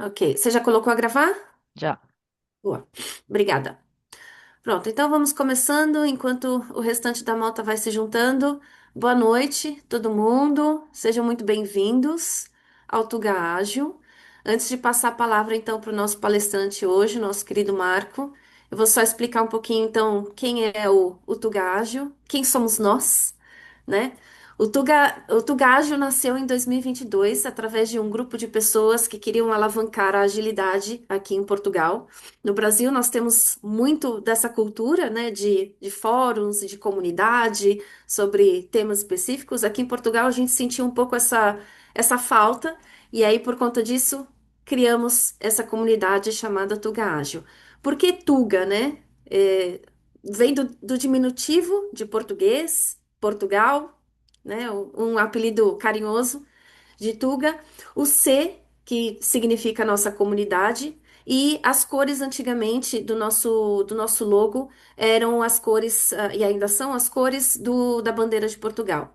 Ok, você já colocou a gravar? Já. Boa, obrigada. Pronto, então vamos começando enquanto o restante da malta vai se juntando. Boa noite, todo mundo. Sejam muito bem-vindos ao Tuga Ágil. Antes de passar a palavra então para o nosso palestrante hoje, nosso querido Marco, eu vou só explicar um pouquinho então quem é o Tuga Ágil, quem somos nós, né? O Tugágio nasceu em 2022 através de um grupo de pessoas que queriam alavancar a agilidade aqui em Portugal. No Brasil, nós temos muito dessa cultura, né, de fóruns e de comunidade sobre temas específicos. Aqui em Portugal, a gente sentiu um pouco essa falta, e aí, por conta disso, criamos essa comunidade chamada Tugágio. Por que Tuga, né? É, vem do diminutivo de português, Portugal, né? Um apelido carinhoso de Tuga. O C, que significa nossa comunidade, e as cores antigamente do nosso logo eram as cores, e ainda são as cores da bandeira de Portugal.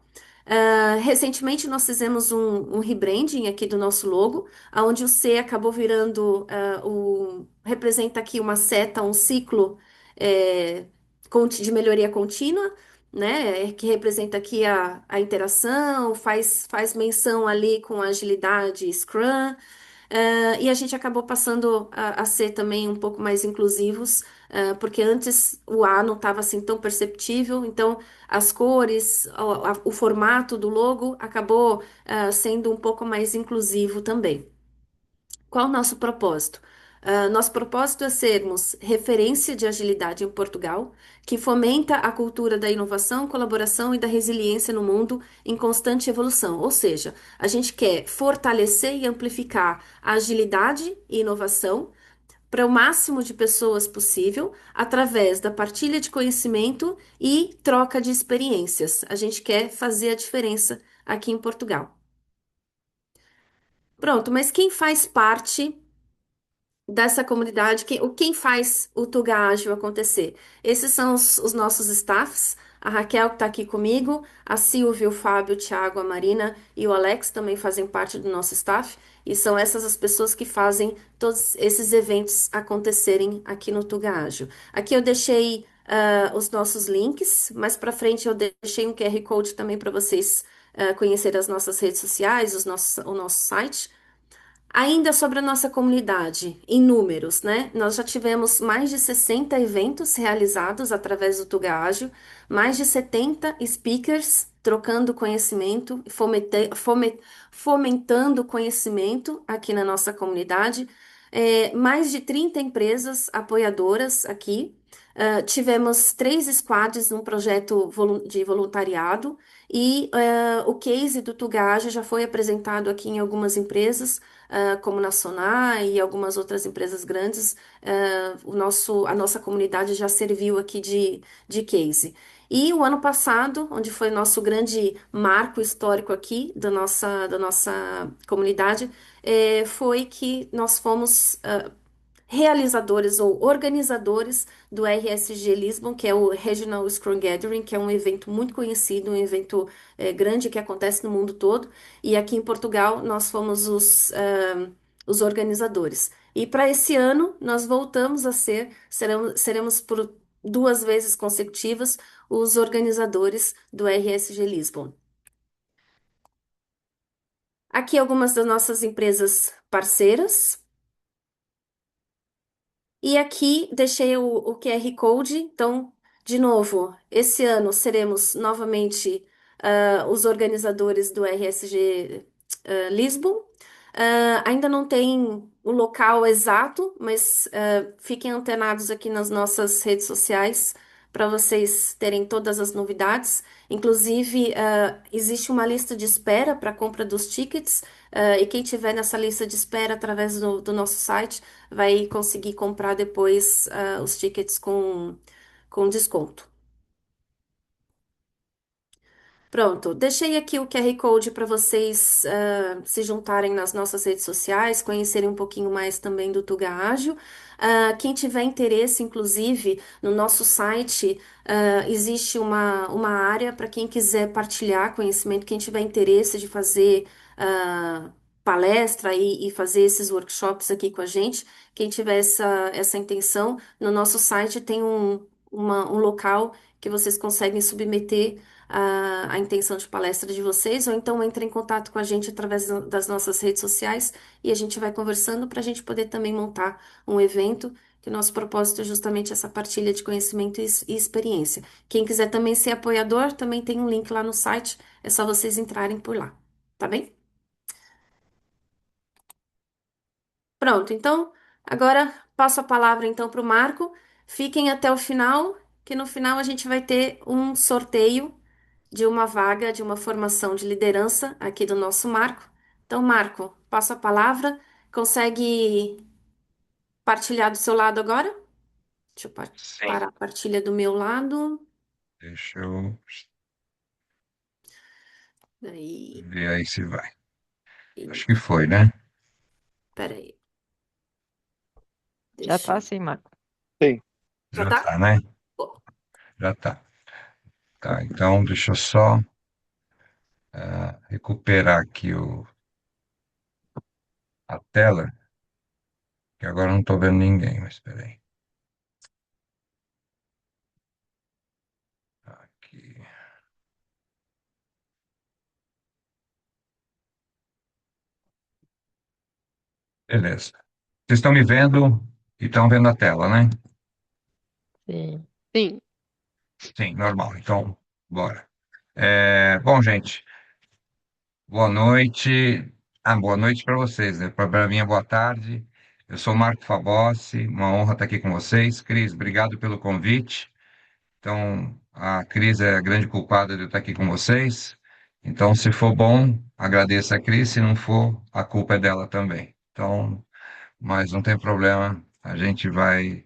Recentemente nós fizemos um rebranding aqui do nosso logo, onde o C acabou virando, representa aqui uma seta, um ciclo é, de melhoria contínua, né, que representa aqui a interação, faz menção ali com agilidade Scrum, e a gente acabou passando a ser também um pouco mais inclusivos, porque antes o A não estava assim tão perceptível, então as cores, o formato do logo acabou sendo um pouco mais inclusivo também. Qual o nosso propósito? Nosso propósito é sermos referência de agilidade em Portugal, que fomenta a cultura da inovação, colaboração e da resiliência no mundo em constante evolução. Ou seja, a gente quer fortalecer e amplificar a agilidade e inovação para o máximo de pessoas possível, através da partilha de conhecimento e troca de experiências. A gente quer fazer a diferença aqui em Portugal. Pronto, mas quem faz parte dessa comunidade, quem faz o Tuga Ágil acontecer? Esses são os nossos staffs. A Raquel que está aqui comigo, a Silvia, o Fábio, o Thiago, a Marina e o Alex também fazem parte do nosso staff. E são essas as pessoas que fazem todos esses eventos acontecerem aqui no Tuga Ágil. Aqui eu deixei os nossos links, mais para frente eu deixei um QR Code também para vocês conhecerem as nossas redes sociais, o nosso site. Ainda sobre a nossa comunidade, em números, né? Nós já tivemos mais de 60 eventos realizados através do Tuga Ágil, mais de 70 speakers trocando conhecimento, fomentando conhecimento aqui na nossa comunidade, mais de 30 empresas apoiadoras aqui. Tivemos 3 squads num projeto de voluntariado e o case do Tuga Ágil já foi apresentado aqui em algumas empresas como na Sonai e algumas outras empresas grandes, a nossa comunidade já serviu aqui de case. E o ano passado, onde foi nosso grande marco histórico aqui da nossa comunidade, foi que nós fomos realizadores ou organizadores do RSG Lisbon, que é o Regional Scrum Gathering, que é um evento muito conhecido, um evento grande que acontece no mundo todo. E aqui em Portugal nós fomos os organizadores. E para esse ano nós voltamos a seremos por 2 vezes consecutivas os organizadores do RSG Lisbon. Aqui algumas das nossas empresas parceiras. E aqui deixei o QR Code. Então, de novo, esse ano seremos novamente os organizadores do RSG Lisbon. Ainda não tem o local exato, mas fiquem antenados aqui nas nossas redes sociais para vocês terem todas as novidades. Inclusive, existe uma lista de espera para a compra dos tickets, e quem tiver nessa lista de espera através do nosso site vai conseguir comprar depois os tickets com desconto. Pronto, deixei aqui o QR Code para vocês se juntarem nas nossas redes sociais, conhecerem um pouquinho mais também do Tuga Ágil. Quem tiver interesse, inclusive, no nosso site, existe uma área para quem quiser partilhar conhecimento, quem tiver interesse de fazer. palestra e fazer esses workshops aqui com a gente, quem tiver essa intenção, no nosso site tem um local que vocês conseguem submeter a intenção de palestra de vocês, ou então entre em contato com a gente através das nossas redes sociais e a gente vai conversando para a gente poder também montar um evento, que o nosso propósito é justamente essa partilha de conhecimento e experiência. Quem quiser também ser apoiador, também tem um link lá no site, é só vocês entrarem por lá, tá bem? Pronto, então agora passo a palavra então para o Marco. Fiquem até o final, que no final a gente vai ter um sorteio de uma vaga de uma formação de liderança aqui do nosso Marco. Então, Marco, passo a palavra. Consegue partilhar do seu lado agora? Deixa eu Sim, parar a partilha do meu lado. deixa eu Aí, ver aí se vai. Acho que isso. foi, né? Peraí, Já deixa tá eu. assim, Marco. Sim, Já Já tá? tá, né? Pô, Já tá. Tá, então deixa eu só recuperar aqui a tela, que agora eu não tô vendo ninguém, mas peraí. Aqui. Beleza. Vocês estão me vendo e estão vendo a tela, né? Sim. sim. Sim, normal. Então, bora. Bom, gente, boa noite. Boa noite para vocês, né? Para mim é boa tarde. Eu sou Marco Fabossi, uma honra estar aqui com vocês. Cris, obrigado pelo convite. Então, a Cris é a grande culpada de eu estar aqui com vocês. Então, se for bom, agradeça a Cris. Se não for, a culpa é dela também. Então, mas não tem problema, a gente vai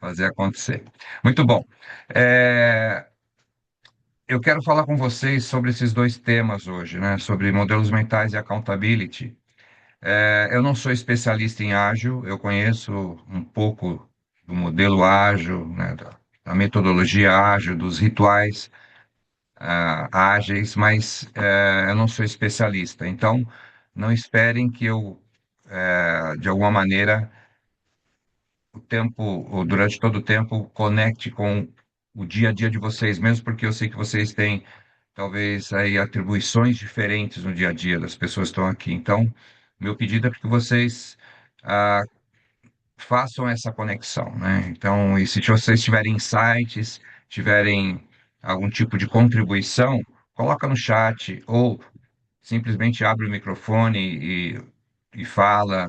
fazer acontecer. Muito bom. É, eu quero falar com vocês sobre esses dois temas hoje, né? Sobre modelos mentais e accountability. Eu não sou especialista em ágil, eu conheço um pouco do modelo ágil, né? Da metodologia ágil, dos rituais ágeis, mas eu não sou especialista. Então, não esperem que eu, de alguma maneira, o tempo, ou durante todo o tempo, conecte com o dia a dia de vocês, mesmo porque eu sei que vocês têm, talvez, aí atribuições diferentes no dia a dia das pessoas que estão aqui. Então, meu pedido é para que vocês ah, façam essa conexão, né? Então, e se vocês tiverem insights, tiverem algum tipo de contribuição, coloca no chat ou simplesmente abre o microfone e fala.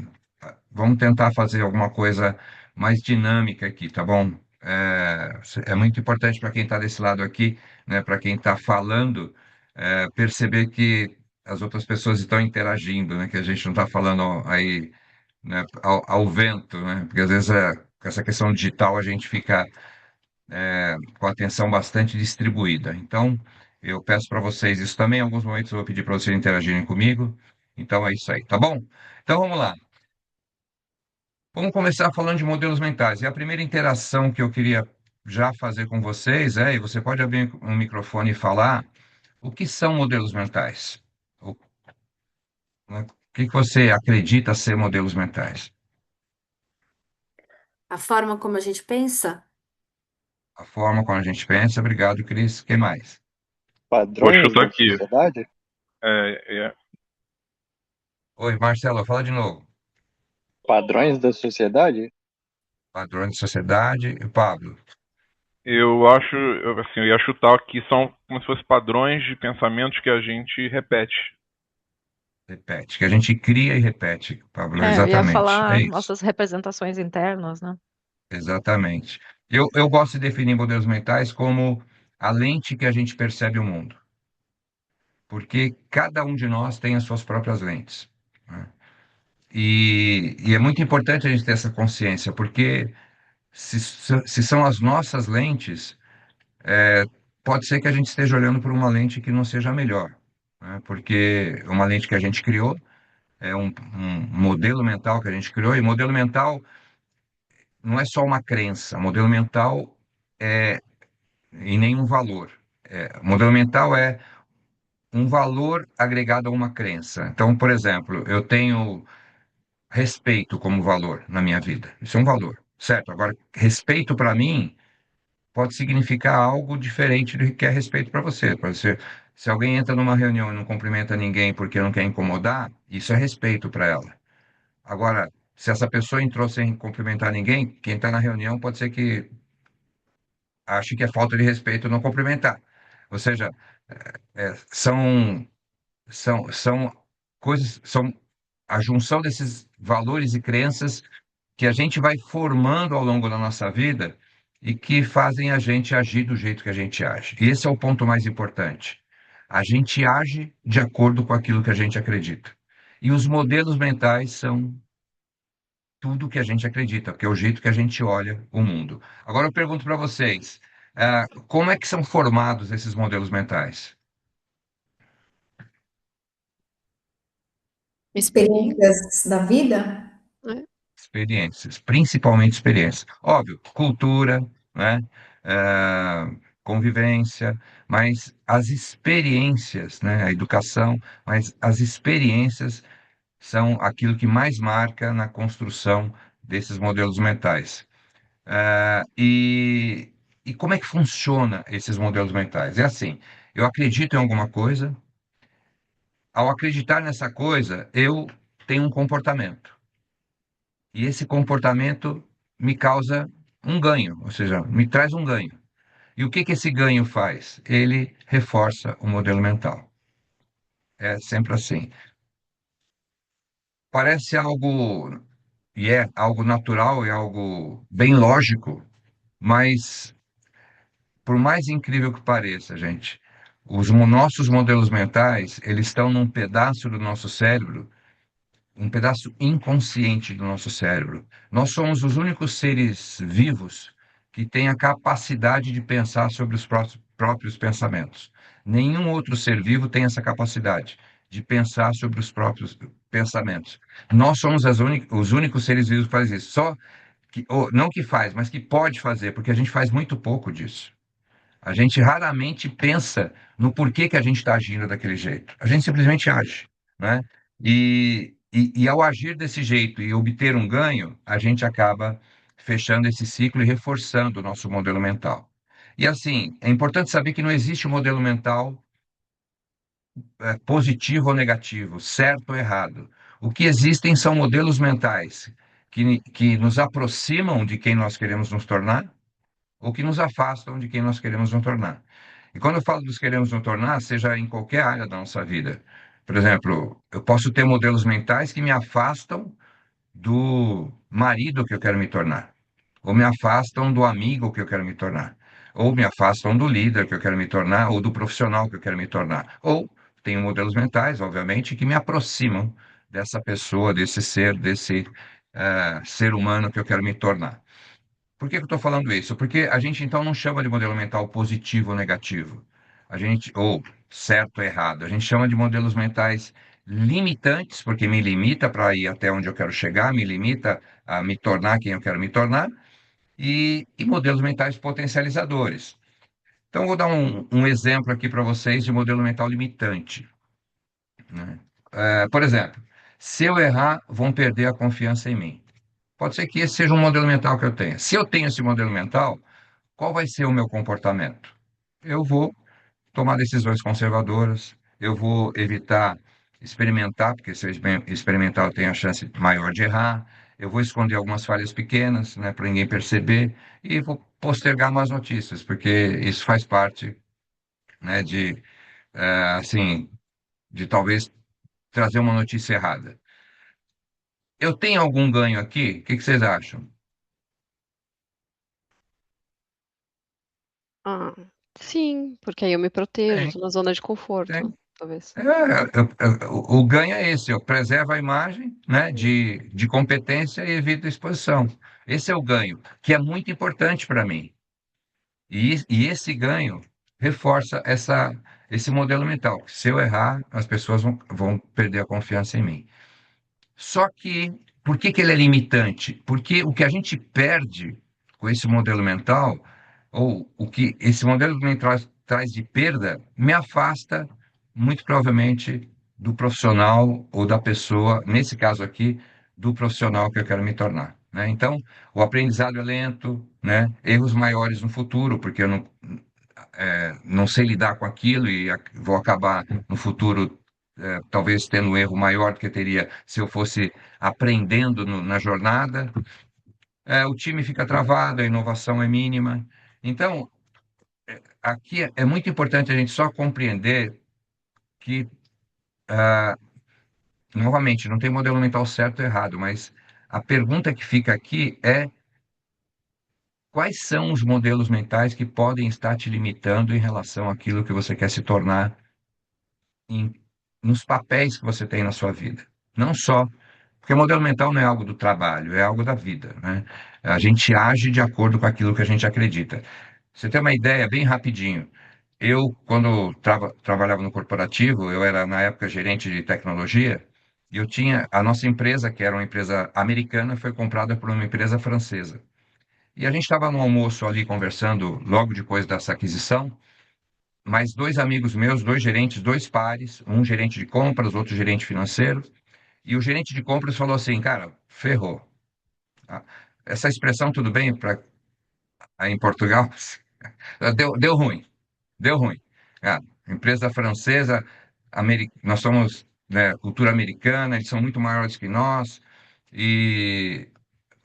Vamos tentar fazer alguma coisa mais dinâmica aqui, tá bom? É muito importante para quem está desse lado aqui, né, para quem está falando, perceber que as outras pessoas estão interagindo, né, que a gente não está falando aí, né, ao vento, né, porque às vezes com essa questão digital a gente fica com a atenção bastante distribuída. Então, eu peço para vocês isso também. Em alguns momentos eu vou pedir para vocês interagirem comigo. Então é isso aí, tá bom? Então vamos lá. Vamos começar falando de modelos mentais. E a primeira interação que eu queria já fazer com vocês e você pode abrir um microfone e falar, o que são modelos mentais? O, né, o que que você acredita ser modelos mentais? a forma como a gente pensa. A forma como a gente pensa. Obrigado, Cris. Quem mais? Vou Padrões chutar da aqui. sociedade? É, Oi, Marcelo, fala de novo. Padrões da sociedade? Padrões de sociedade. E Pablo. eu acho, assim, eu ia chutar que são como se fossem padrões de pensamentos que a gente repete. Repete, que a gente cria e repete, Pablo, Eu ia exatamente, é falar isso, nossas representações internas, né? exatamente. Eu gosto de definir modelos mentais como a lente que a gente percebe o mundo, porque cada um de nós tem as suas próprias lentes, né? E é muito importante a gente ter essa consciência, porque se são as nossas lentes, pode ser que a gente esteja olhando por uma lente que não seja a melhor, né? Porque é uma lente que a gente criou, é um modelo mental que a gente criou, e modelo mental não é só uma crença, modelo mental é em nenhum valor. Modelo mental é um valor agregado a uma crença. Então, por exemplo, eu tenho respeito como valor na minha vida. Isso é um valor, certo? Agora, respeito para mim pode significar algo diferente do que é respeito para você. Pode ser, se alguém entra numa reunião e não cumprimenta ninguém porque não quer incomodar, isso é respeito para ela. Agora, se essa pessoa entrou sem cumprimentar ninguém, quem está na reunião pode ser que ache que é falta de respeito não cumprimentar. Ou seja, são coisas, são a junção desses valores e crenças que a gente vai formando ao longo da nossa vida e que fazem a gente agir do jeito que a gente age. E esse é o ponto mais importante. A gente age de acordo com aquilo que a gente acredita. E os modelos mentais são tudo que a gente acredita, porque é o jeito que a gente olha o mundo. Agora eu pergunto para vocês, como é que são formados esses modelos mentais? Experiência, Experiências da vida? né? Experiências, principalmente experiências. Óbvio, cultura, né? Ah, convivência, mas as experiências, né? A educação, mas as experiências são aquilo que mais marca na construção desses modelos mentais. E como é que funciona esses modelos mentais? É assim, eu acredito em alguma coisa, ao acreditar nessa coisa, eu tenho um comportamento. E esse comportamento me causa um ganho, ou seja, me traz um ganho. E o que que esse ganho faz? Ele reforça o modelo mental. É sempre assim. Parece algo, e é algo natural, é algo bem lógico, mas por mais incrível que pareça, gente, nossos modelos mentais, eles estão num pedaço do nosso cérebro, um pedaço inconsciente do nosso cérebro. Nós somos os únicos seres vivos que têm a capacidade de pensar sobre os próprios pensamentos. Nenhum outro ser vivo tem essa capacidade de pensar sobre os próprios pensamentos. Nós somos os únicos seres vivos que fazem isso. Só que, ou, não que faz, mas que pode fazer, porque a gente faz muito pouco disso. A gente raramente pensa no porquê que a gente está agindo daquele jeito. A gente simplesmente age, né? E ao agir desse jeito e obter um ganho, a gente acaba fechando esse ciclo e reforçando o nosso modelo mental. E assim, é importante saber que não existe um modelo mental positivo ou negativo, certo ou errado. O que existem são modelos mentais que nos aproximam de quem nós queremos nos tornar ou que nos afastam de quem nós queremos nos tornar. E quando eu falo dos queremos nos tornar, seja em qualquer área da nossa vida. Por exemplo, eu posso ter modelos mentais que me afastam do marido que eu quero me tornar, ou me afastam do amigo que eu quero me tornar, ou me afastam do líder que eu quero me tornar, ou do profissional que eu quero me tornar. Ou tenho modelos mentais, obviamente, que me aproximam dessa pessoa, desse ser, desse ser humano que eu quero me tornar. Por que que eu estou falando isso? Porque a gente então não chama de modelo mental positivo ou negativo. A gente, ou certo ou errado. A gente chama de modelos mentais limitantes, porque me limita para ir até onde eu quero chegar, me limita a me tornar quem eu quero me tornar, e modelos mentais potencializadores. Então, vou dar um exemplo aqui para vocês de modelo mental limitante, né? Por exemplo, se eu errar, vão perder a confiança em mim. Pode ser que esse seja um modelo mental que eu tenha. Se eu tenho esse modelo mental, qual vai ser o meu comportamento? Eu vou tomar decisões conservadoras, eu vou evitar experimentar, porque se eu experimentar eu tenho a chance maior de errar, eu vou esconder algumas falhas pequenas, né, para ninguém perceber, e vou postergar más notícias, porque isso faz parte, né, assim, de talvez trazer uma notícia errada. Eu tenho algum ganho aqui? O que que vocês acham? Ah, sim, porque aí eu me protejo, Tem, tô na zona de tem. conforto, talvez. O ganho é esse, eu preservo a imagem, né, de competência e evito a exposição. Esse é o ganho, que é muito importante para mim. E esse ganho reforça esse modelo mental. Se eu errar, as pessoas vão perder a confiança em mim. Só que, por que que ele é limitante? Porque o que a gente perde com esse modelo mental, ou o que esse modelo mental traz de perda, me afasta muito provavelmente do profissional ou da pessoa, nesse caso aqui, do profissional que eu quero me tornar, né? Então, o aprendizado é lento, né? Erros maiores no futuro, porque eu não sei lidar com aquilo e vou acabar no futuro, talvez tendo um erro maior do que teria se eu fosse aprendendo na jornada. O time fica travado, a inovação é mínima. Então, aqui é muito importante a gente só compreender que, novamente, não tem modelo mental certo ou errado, mas a pergunta que fica aqui é: quais são os modelos mentais que podem estar te limitando em relação àquilo que você quer se tornar em, nos papéis que você tem na sua vida? Não só, porque o modelo mental não é algo do trabalho, é algo da vida, né? A gente age de acordo com aquilo que a gente acredita. Você tem uma ideia bem rapidinho. Eu, quando trabalhava no corporativo, eu era, na época, gerente de tecnologia, e eu tinha a nossa empresa, que era uma empresa americana, foi comprada por uma empresa francesa. E a gente estava no almoço ali conversando logo depois dessa aquisição, mais dois amigos meus, dois gerentes, dois pares, um gerente de compras, outro gerente financeiro, e o gerente de compras falou assim, cara, ferrou. Ah, essa expressão, tudo bem para em Portugal? Deu ruim. Deu ruim. Ah, empresa francesa, nós somos, né, cultura americana, eles são muito maiores que nós. E.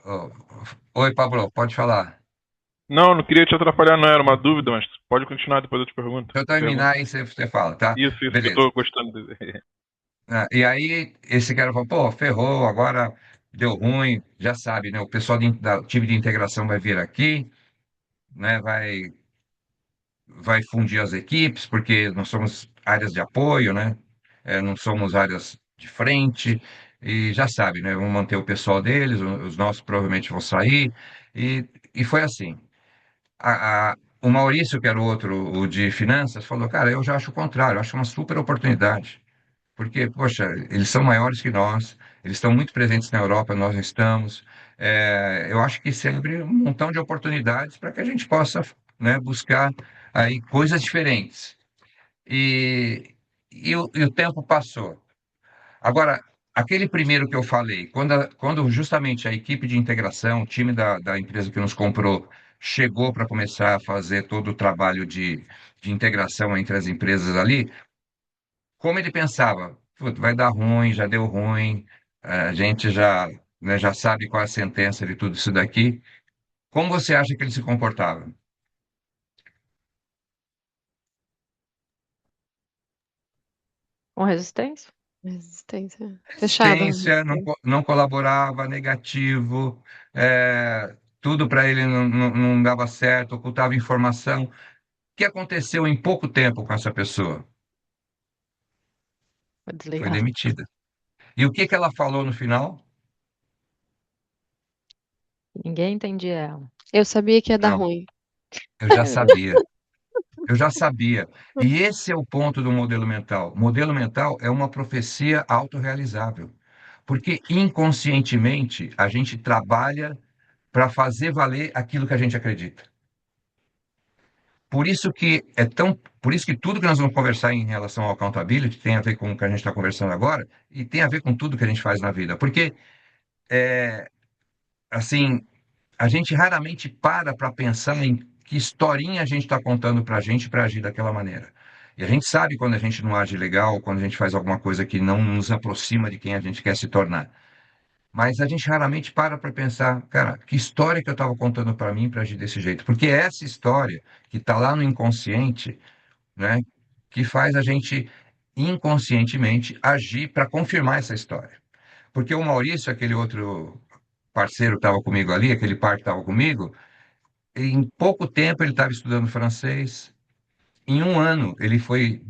Oh, oi, Pablo, pode falar. Não, não queria te atrapalhar, não. Era uma dúvida, mas pode continuar, depois eu te pergunto. Se eu Pergunta. terminar aí, você fala, tá? Isso, que eu Beleza. tô gostando. E aí, esse cara falou, pô, ferrou, agora deu ruim, já sabe, né? O pessoal do time de integração vai vir aqui, né? Vai fundir as equipes, porque nós somos áreas de apoio, né? Não somos áreas de frente, e já sabe, né? Vão manter o pessoal deles, os nossos provavelmente vão sair, e foi assim. O Maurício, que era o outro, o de finanças, falou, cara, eu já acho o contrário, eu acho uma super oportunidade, porque, poxa, eles são maiores que nós, eles estão muito presentes na Europa, nós não estamos. Eu acho que se abre um montão de oportunidades para que a gente possa, né, buscar aí coisas diferentes. E, e o tempo passou. Agora, aquele primeiro que eu falei, quando justamente a equipe de integração, o time da empresa que nos comprou, chegou para começar a fazer todo o trabalho de integração entre as empresas ali, como ele pensava, "Putz, vai dar ruim, já deu ruim, a gente já, né, já sabe qual é a sentença de tudo isso daqui. Como você acha que ele se comportava? Com resistência? Resistência. Fechada. Resistência, não colaborava, negativo, tudo para ele não dava certo, ocultava informação. O que aconteceu em pouco tempo com essa pessoa? Vou Foi desligar. demitida. E o que que ela falou no final? Ninguém entendia ela. Eu sabia que ia dar Não, ruim. eu já sabia. Eu já sabia. E esse é o ponto do modelo mental. O modelo mental é uma profecia autorrealizável. Porque inconscientemente a gente trabalha para fazer valer aquilo que a gente acredita. Por isso que tudo que nós vamos conversar em relação ao accountability tem a ver com o que a gente está conversando agora e tem a ver com tudo que a gente faz na vida. Porque, assim, a gente raramente para pensar em que historinha a gente está contando para a gente para agir daquela maneira. E a gente sabe quando a gente não age legal, quando a gente faz alguma coisa que não nos aproxima de quem a gente quer se tornar. Mas a gente raramente para pensar, cara, que história que eu estava contando para mim para agir desse jeito? Porque é essa história que está lá no inconsciente, né, que faz a gente inconscientemente agir para confirmar essa história. Porque o Maurício, aquele outro parceiro que estava comigo ali, aquele par que estava comigo, em pouco tempo ele estava estudando francês. Em um ano ele foi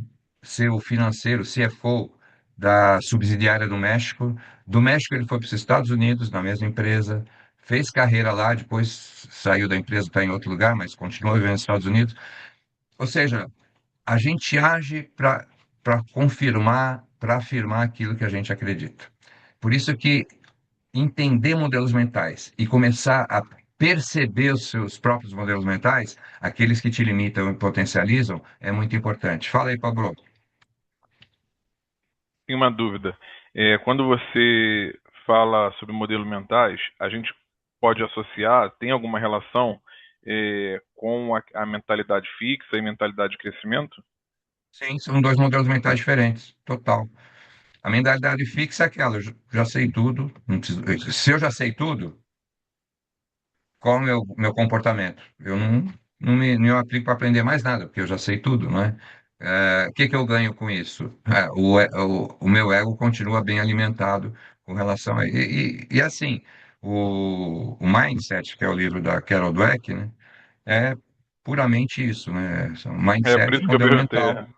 ser o financeiro, CFO da subsidiária do México. Do México ele foi para os Estados Unidos, na mesma empresa, fez carreira lá, depois saiu da empresa, está em outro lugar, mas continua vivendo nos Estados Unidos. Ou seja, a gente age para confirmar, para afirmar aquilo que a gente acredita. Por isso que entender modelos mentais e começar a perceber os seus próprios modelos mentais, aqueles que te limitam e potencializam, é muito importante. Fala aí, Pablo. tenho uma dúvida. Quando você fala sobre modelos mentais, a gente pode associar, tem alguma relação com a mentalidade fixa e mentalidade de crescimento? Sim, são dois modelos mentais diferentes, total. A mentalidade fixa é aquela, eu já sei tudo, não preciso, se eu já sei tudo, qual é o meu comportamento? Eu não aplico para aprender mais nada, porque eu já sei tudo, não é? O que que eu ganho com isso? O meu ego continua bem alimentado com relação a. E assim, o Mindset, que é o livro da Carol Dweck, né, é puramente isso, né? São É por mindset, isso que eu modelo perguntei. mental.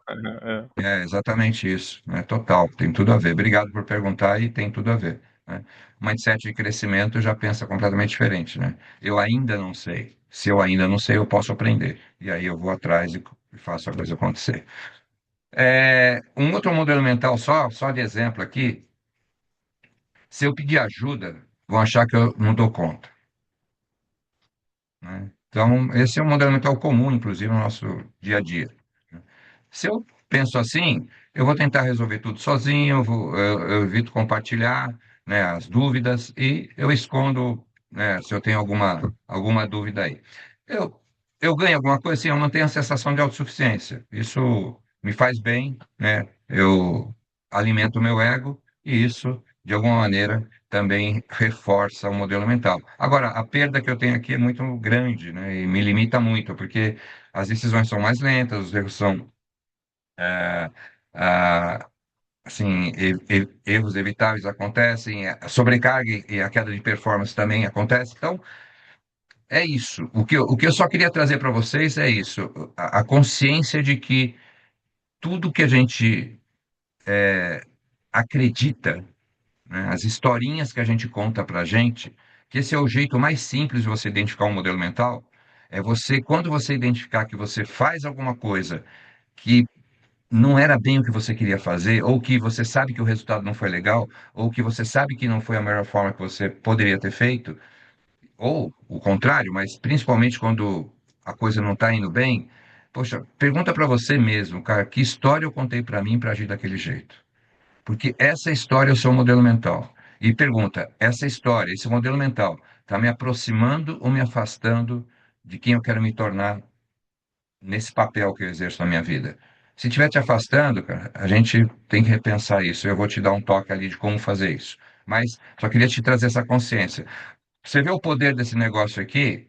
É exatamente isso, né? Total, tem tudo a ver. Obrigado por perguntar e tem tudo a ver, né? O mindset de crescimento já pensa completamente diferente, né? Eu ainda não sei. Se eu ainda não sei, eu posso aprender. E aí eu vou atrás e faço a coisa acontecer. Um outro modelo mental, só de exemplo aqui, se eu pedir ajuda, vão achar que eu não dou conta, né? Então, esse é um modelo mental comum, inclusive, no nosso dia a dia. Se eu penso assim, eu vou tentar resolver tudo sozinho, eu evito compartilhar, né, as dúvidas e eu escondo, né, se eu tenho alguma dúvida aí. Eu, eu ganho alguma coisa, assim, eu não tenho a sensação de autossuficiência. Isso me faz bem, né? Eu alimento o meu ego e isso, de alguma maneira, também reforça o modelo mental. Agora, a perda que eu tenho aqui é muito grande, né, e me limita muito, porque as decisões são mais lentas, os erros são é, ah, assim, erros evitáveis acontecem, a sobrecarga e a queda de performance também acontece. Então, é isso. O que eu só queria trazer para vocês é isso, a consciência de que tudo que a gente acredita, né, as historinhas que a gente conta para a gente, que esse é o jeito mais simples de você identificar um modelo mental, é você, quando você identificar que você faz alguma coisa que não era bem o que você queria fazer, ou que você sabe que o resultado não foi legal, ou que você sabe que não foi a melhor forma que você poderia ter feito, ou o contrário, mas principalmente quando a coisa não está indo bem, poxa, pergunta para você mesmo, cara, que história eu contei para mim para agir daquele jeito? Porque essa história é o seu modelo mental. E pergunta, essa história, esse modelo mental, está me aproximando ou me afastando de quem eu quero me tornar nesse papel que eu exerço na minha vida? Se estiver te afastando, cara, a gente tem que repensar isso. Eu vou te dar um toque ali de como fazer isso. Mas só queria te trazer essa consciência. Você vê o poder desse negócio aqui?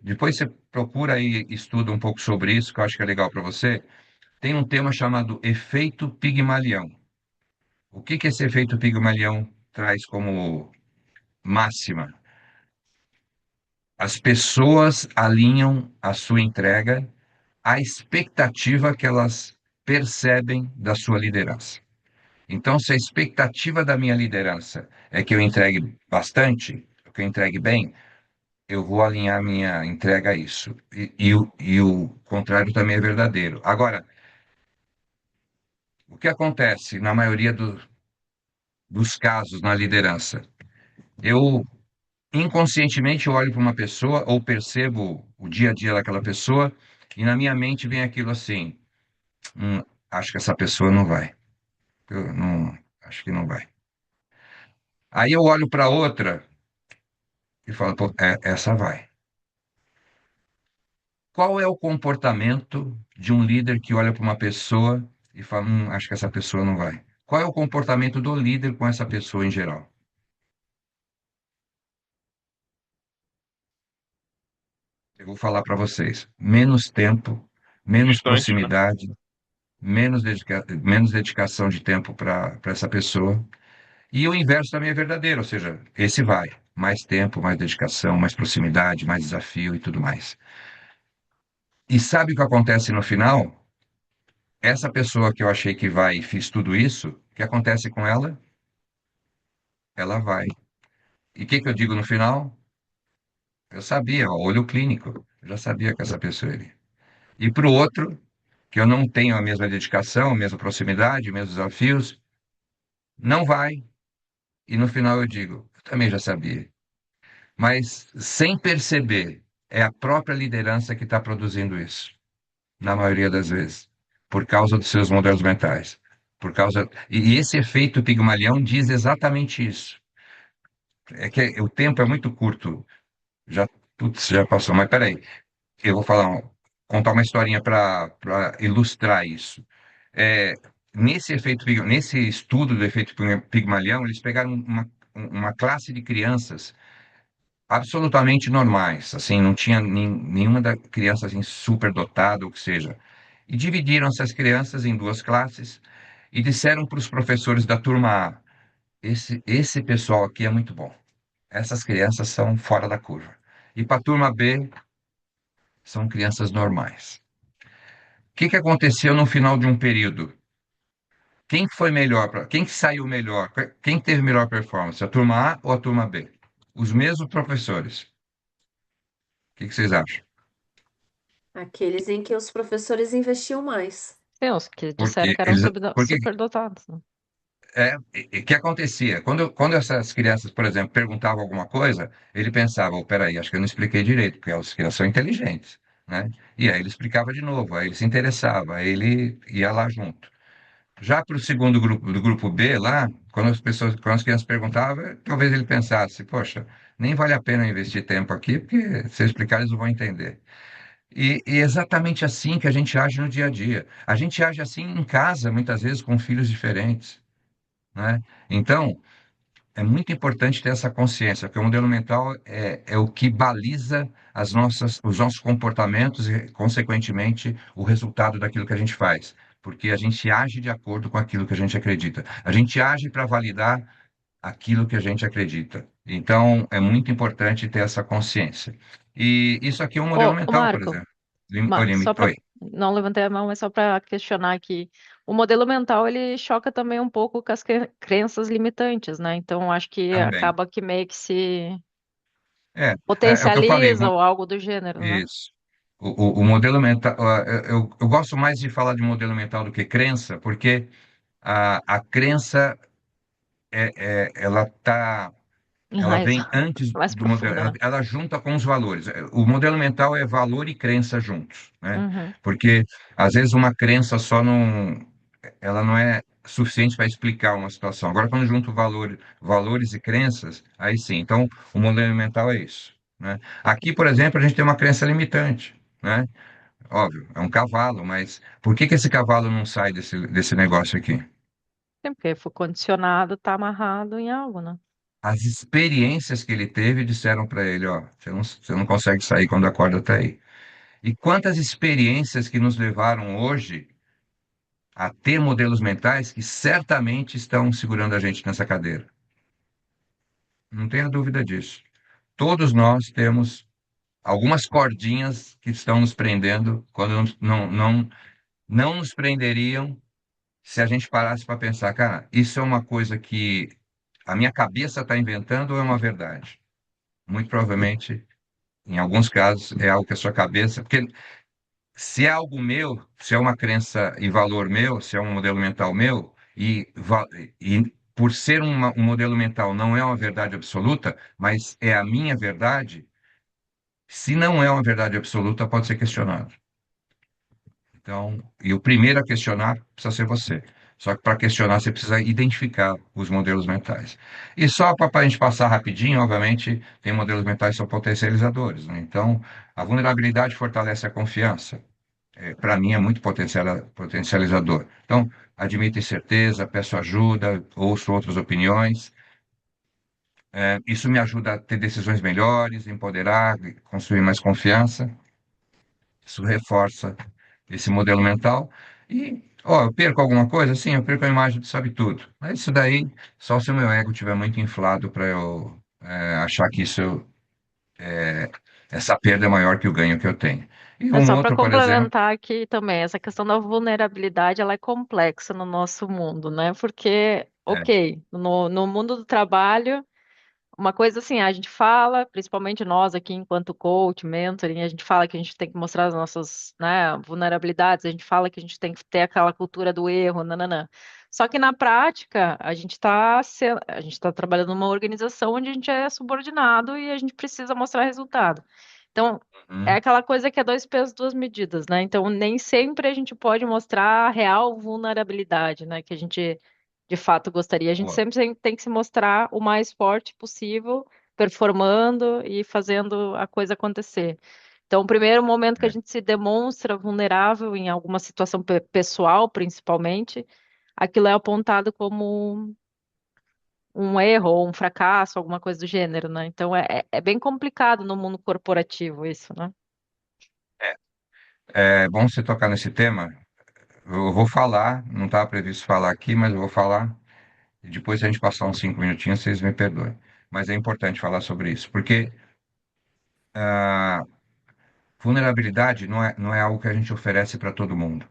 Depois você procura e estuda um pouco sobre isso, que eu acho que é legal para você. Tem um tema chamado efeito Pigmalião. O que que esse efeito Pigmalião traz como máxima? As pessoas alinham a sua entrega à expectativa que elas percebem da sua liderança. Então, se a expectativa da minha liderança é que eu entregue bastante, que eu entregue bem, eu vou alinhar minha entrega a isso. E o contrário também é verdadeiro. Agora, o que acontece na maioria dos casos na liderança? Eu inconscientemente olho para uma pessoa ou percebo o dia a dia daquela pessoa e na minha mente vem aquilo assim: "Hum, acho que essa pessoa não vai. Eu não, acho que não vai." Aí eu olho para outra e falo, pô, essa vai. Qual é o comportamento de um líder que olha para uma pessoa e fala, acho que essa pessoa não vai? Qual é o comportamento do líder com essa pessoa em geral? Eu vou falar para vocês: menos tempo, menos Distante, né? proximidade, menos dedicação de tempo para essa pessoa. E o inverso também é verdadeiro, ou seja, esse vai. Mais tempo, mais dedicação, mais proximidade, mais desafio e tudo mais. E sabe o que acontece no final? Essa pessoa que eu achei que vai e fiz tudo isso, o que acontece com ela? Ela vai. E o que que eu digo no final? Eu sabia, ó, olho clínico. Eu já sabia que essa pessoa iria. E para o outro, que eu não tenho a mesma dedicação, a mesma proximidade, os mesmos desafios, não vai. E no final eu digo, eu também já sabia. Mas sem perceber, é a própria liderança que está produzindo isso, na maioria das vezes, por causa dos seus modelos mentais. por causa. E esse efeito Pigmalião diz exatamente isso. É que o tempo é muito curto. Já, putz, já passou, mas peraí. Eu vou contar uma historinha para ilustrar isso. É, nesse estudo do efeito Pigmalião, eles pegaram uma classe de crianças absolutamente normais, assim, não tinha nenhuma da criança assim, superdotada, ou que seja. E dividiram essas crianças em duas classes e disseram para os professores da turma A: esse pessoal aqui é muito bom. Essas crianças são fora da curva. E para a turma B, são crianças normais. O que que aconteceu no final de um período? Quem foi melhor? Quem que saiu melhor? Quem teve melhor performance? A turma A ou a turma B? Os mesmos professores. O que que vocês acham? Aqueles em que os professores investiam mais. Sim, os que disseram Porque que eram eles, porque superdotados, né? que acontecia? Quando essas crianças, por exemplo, perguntavam alguma coisa, ele pensava: oh, peraí, acho que eu não expliquei direito, porque as crianças são inteligentes, né? E aí ele explicava de novo, aí ele se interessava, aí ele ia lá junto. Já para o segundo grupo, do grupo B lá, quando as crianças perguntavam, talvez ele pensasse: poxa, nem vale a pena investir tempo aqui, porque se eu explicar eles não vão entender. E é exatamente assim que a gente age no dia a dia. A gente age assim em casa, muitas vezes com filhos diferentes, né? Então, é muito importante ter essa consciência, porque o modelo mental é o que baliza os nossos comportamentos e, consequentemente, o resultado daquilo que a gente faz. Porque a gente age de acordo com aquilo que a gente acredita. A gente age para validar aquilo que a gente acredita. Então, é muito importante ter essa consciência. E isso aqui é um modelo Ô, mental, por Marco, exemplo. Marco, só para Oi, não levantei a mão, mas só para questionar aqui. O modelo mental ele choca também um pouco com as crenças limitantes, né? Então acho que também. acaba que meio que se É o que eu falei. potencializa ou algo do gênero, né? Isso. O modelo mental, eu gosto mais de falar de modelo mental do que crença, porque a crença ela ela Mais, vem antes mais do modelo, profunda, né? ela junta com os valores. O modelo mental é valor e crença juntos, né? Uhum. Porque às vezes uma crença só não, ela não é suficiente para explicar uma situação. Agora, quando junto valores e crenças, aí sim. Então, o modelo mental é isso, né? Aqui, por exemplo, a gente tem uma crença limitante, né? Óbvio, é um cavalo, mas por que que esse cavalo não sai desse negócio aqui? Sim, porque foi condicionado, tá amarrado em algo, né? As experiências que ele teve disseram para ele: ó, você não consegue sair quando a corda está aí. E quantas experiências que nos levaram hoje a ter modelos mentais que certamente estão segurando a gente nessa cadeira. Não tenha dúvida disso. Todos nós temos algumas cordinhas que estão nos prendendo quando não nos prenderiam se a gente parasse para pensar: cara, isso é uma coisa que a minha cabeça está inventando ou é uma verdade? Muito provavelmente, em alguns casos, é algo que a sua cabeça. Porque se é algo meu, se é uma crença e valor meu, se é um modelo mental meu, e por ser um modelo mental não é uma verdade absoluta, mas é a minha verdade, se não é uma verdade absoluta, pode ser questionado. Então, e o primeiro a questionar precisa ser você. Só que para questionar, você precisa identificar os modelos mentais. E só para a gente passar rapidinho, obviamente, tem modelos mentais que são potencializadores, né? Então, a vulnerabilidade fortalece a confiança. Para mim, é muito potencializador. Então, admito incerteza, peço ajuda, ouço outras opiniões. Isso me ajuda a ter decisões melhores, empoderar, construir mais confiança. Isso reforça esse modelo mental. E, ó, eu perco alguma coisa? Sim, eu perco a imagem de sabe tudo. Mas isso daí, só se o meu ego estiver muito inflado para eu achar que essa perda é maior que o ganho que eu tenho. E Mas um só para outro, por exemplo, complementar aqui também, essa questão da vulnerabilidade, ela é complexa no nosso mundo, né? Porque, é, ok, no mundo do trabalho, uma coisa assim, a gente fala, principalmente nós aqui enquanto coach, mentoring, a gente fala que a gente tem que mostrar as nossas, né, vulnerabilidades, a gente fala que a gente tem que ter aquela cultura do erro, nananã. Só que na prática, a gente tá trabalhando numa organização onde a gente é subordinado e a gente precisa mostrar resultado. Então, é Uhum. aquela coisa que é dois pesos, duas medidas, né? Então, nem sempre a gente pode mostrar a real vulnerabilidade, né? Que a gente de fato gostaria. A gente Boa. sempre tem que se mostrar o mais forte possível, performando e fazendo a coisa acontecer. Então, o primeiro momento que a É. gente se demonstra vulnerável em alguma situação pessoal, principalmente, aquilo é apontado como um erro ou um fracasso, alguma coisa do gênero, né? Então, é bem complicado no mundo corporativo isso, né? É bom você tocar nesse tema. Eu vou falar, não estava previsto falar aqui, mas eu vou falar. E depois, se a gente passar uns 5 minutinhos, vocês me perdoem. Mas é importante falar sobre isso, porque ah, vulnerabilidade não é algo que a gente oferece para todo mundo.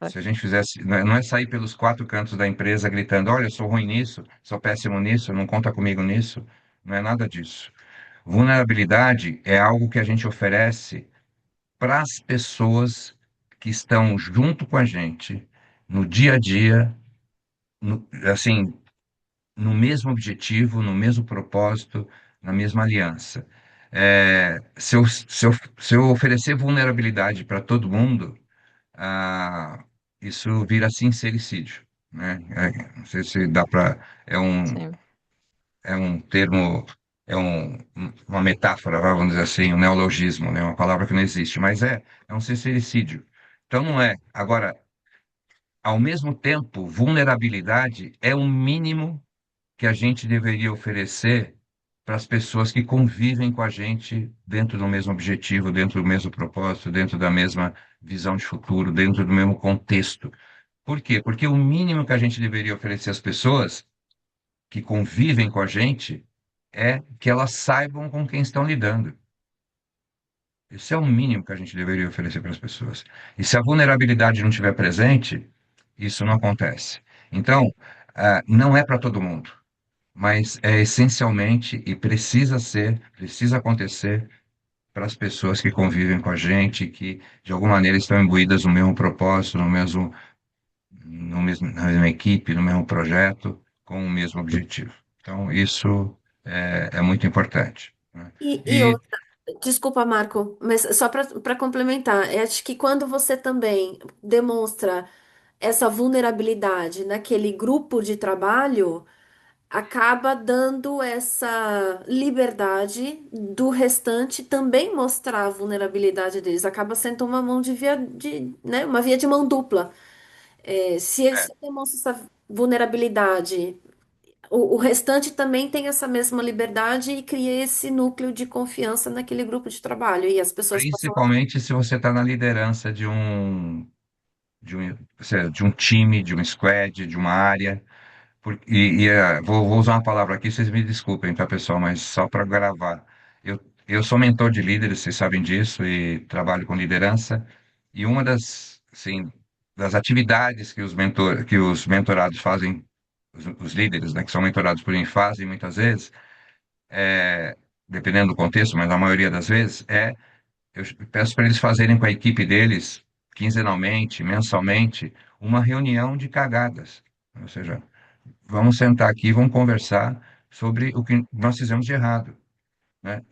Se a gente fizesse, não é sair pelos quatro cantos da empresa gritando: olha, eu sou ruim nisso, sou péssimo nisso, não conta comigo nisso. Não é nada disso. Vulnerabilidade é algo que a gente oferece para as pessoas que estão junto com a gente no dia a dia, assim, no mesmo objetivo, no mesmo propósito, na mesma aliança. Se eu oferecer vulnerabilidade para todo mundo, ah, isso vira sincericídio, né? Não sei se dá para. É um, Sim, é um termo, uma metáfora, vamos dizer assim, um neologismo, né? Uma palavra que não existe, mas é um sincericídio. Então não é. Agora, ao mesmo tempo, vulnerabilidade é o mínimo que a gente deveria oferecer para as pessoas que convivem com a gente dentro do mesmo objetivo, dentro do mesmo propósito, dentro da mesma visão de futuro, dentro do mesmo contexto. Por quê? Porque o mínimo que a gente deveria oferecer às pessoas que convivem com a gente é que elas saibam com quem estão lidando. Esse é o mínimo que a gente deveria oferecer para as pessoas. E se a vulnerabilidade não estiver presente, isso não acontece. Então, não é para todo mundo, mas é essencialmente e precisa acontecer para as pessoas que convivem com a gente, que de alguma maneira estão imbuídas no mesmo propósito, na mesma equipe, no mesmo projeto, com o mesmo objetivo. Então, isso é muito importante, né? E E outra, desculpa, Marco, mas só para complementar, eu acho que quando você também demonstra essa vulnerabilidade naquele grupo de trabalho, acaba dando essa liberdade do restante também mostrar a vulnerabilidade deles. Acaba sendo uma mão de via de, né, uma via de mão dupla. é, Se demonstra essa vulnerabilidade, o restante também tem essa mesma liberdade e cria esse núcleo de confiança naquele grupo de trabalho. E as pessoas passam a. principalmente se você está na liderança de um time, de um squad, de uma área. Vou usar uma palavra aqui, vocês me desculpem, tá, pessoal, mas só para gravar. Eu, eu sou mentor de líderes, vocês sabem disso, e trabalho com liderança. E uma assim, das atividades que os mentorados fazem, os líderes, né, que são mentorados por mim, fazem muitas vezes, é, dependendo do contexto, mas na maioria das vezes, eu peço para eles fazerem com a equipe deles, quinzenalmente, mensalmente, uma reunião de cagadas. Ou seja, vamos sentar aqui e vamos conversar sobre o que nós fizemos de errado, né?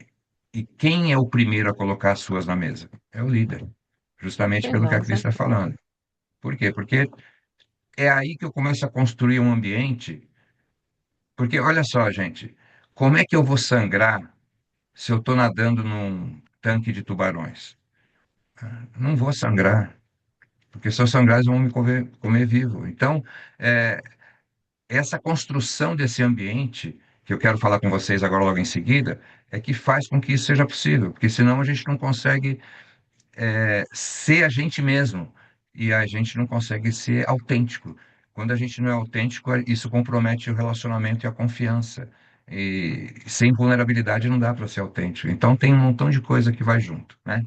E quem é o primeiro a colocar as suas na mesa? É o líder, justamente pelo que a Cris exato. está falando. Por quê? Porque é aí que eu começo a construir um ambiente. Porque olha só, gente, como é que eu vou sangrar se eu estou nadando num tanque de tubarões? Não vou sangrar, porque se eu sangrar, eles vão me comer vivo. Então, é, essa construção desse ambiente, que eu quero falar com vocês agora logo em seguida, é que faz com que isso seja possível, porque senão a gente não consegue ser a gente mesmo e a gente não consegue ser autêntico. Quando a gente não é autêntico, isso compromete o relacionamento e a confiança. E sem vulnerabilidade não dá para ser autêntico. Então tem um montão de coisa que vai junto, né?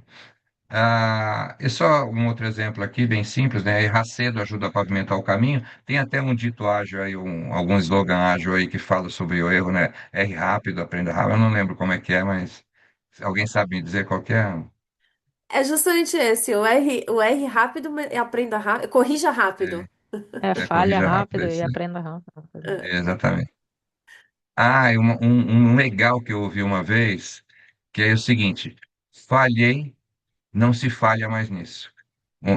E só um outro exemplo aqui, bem simples, né? Errar cedo ajuda a pavimentar o caminho. Tem até um dito ágil aí, algum slogan ágil aí que fala sobre o erro, né? Erre rápido, aprenda rápido. Eu não lembro como é que é, mas alguém sabe me dizer qual que é? É justamente esse, o R rápido, aprenda rápido, corrija rápido. É, falha Corrija rápido, rápido é e isso, né? aprenda rápido. Exatamente. E um legal que eu ouvi uma vez, que é o seguinte: falhei, não se falha mais nisso.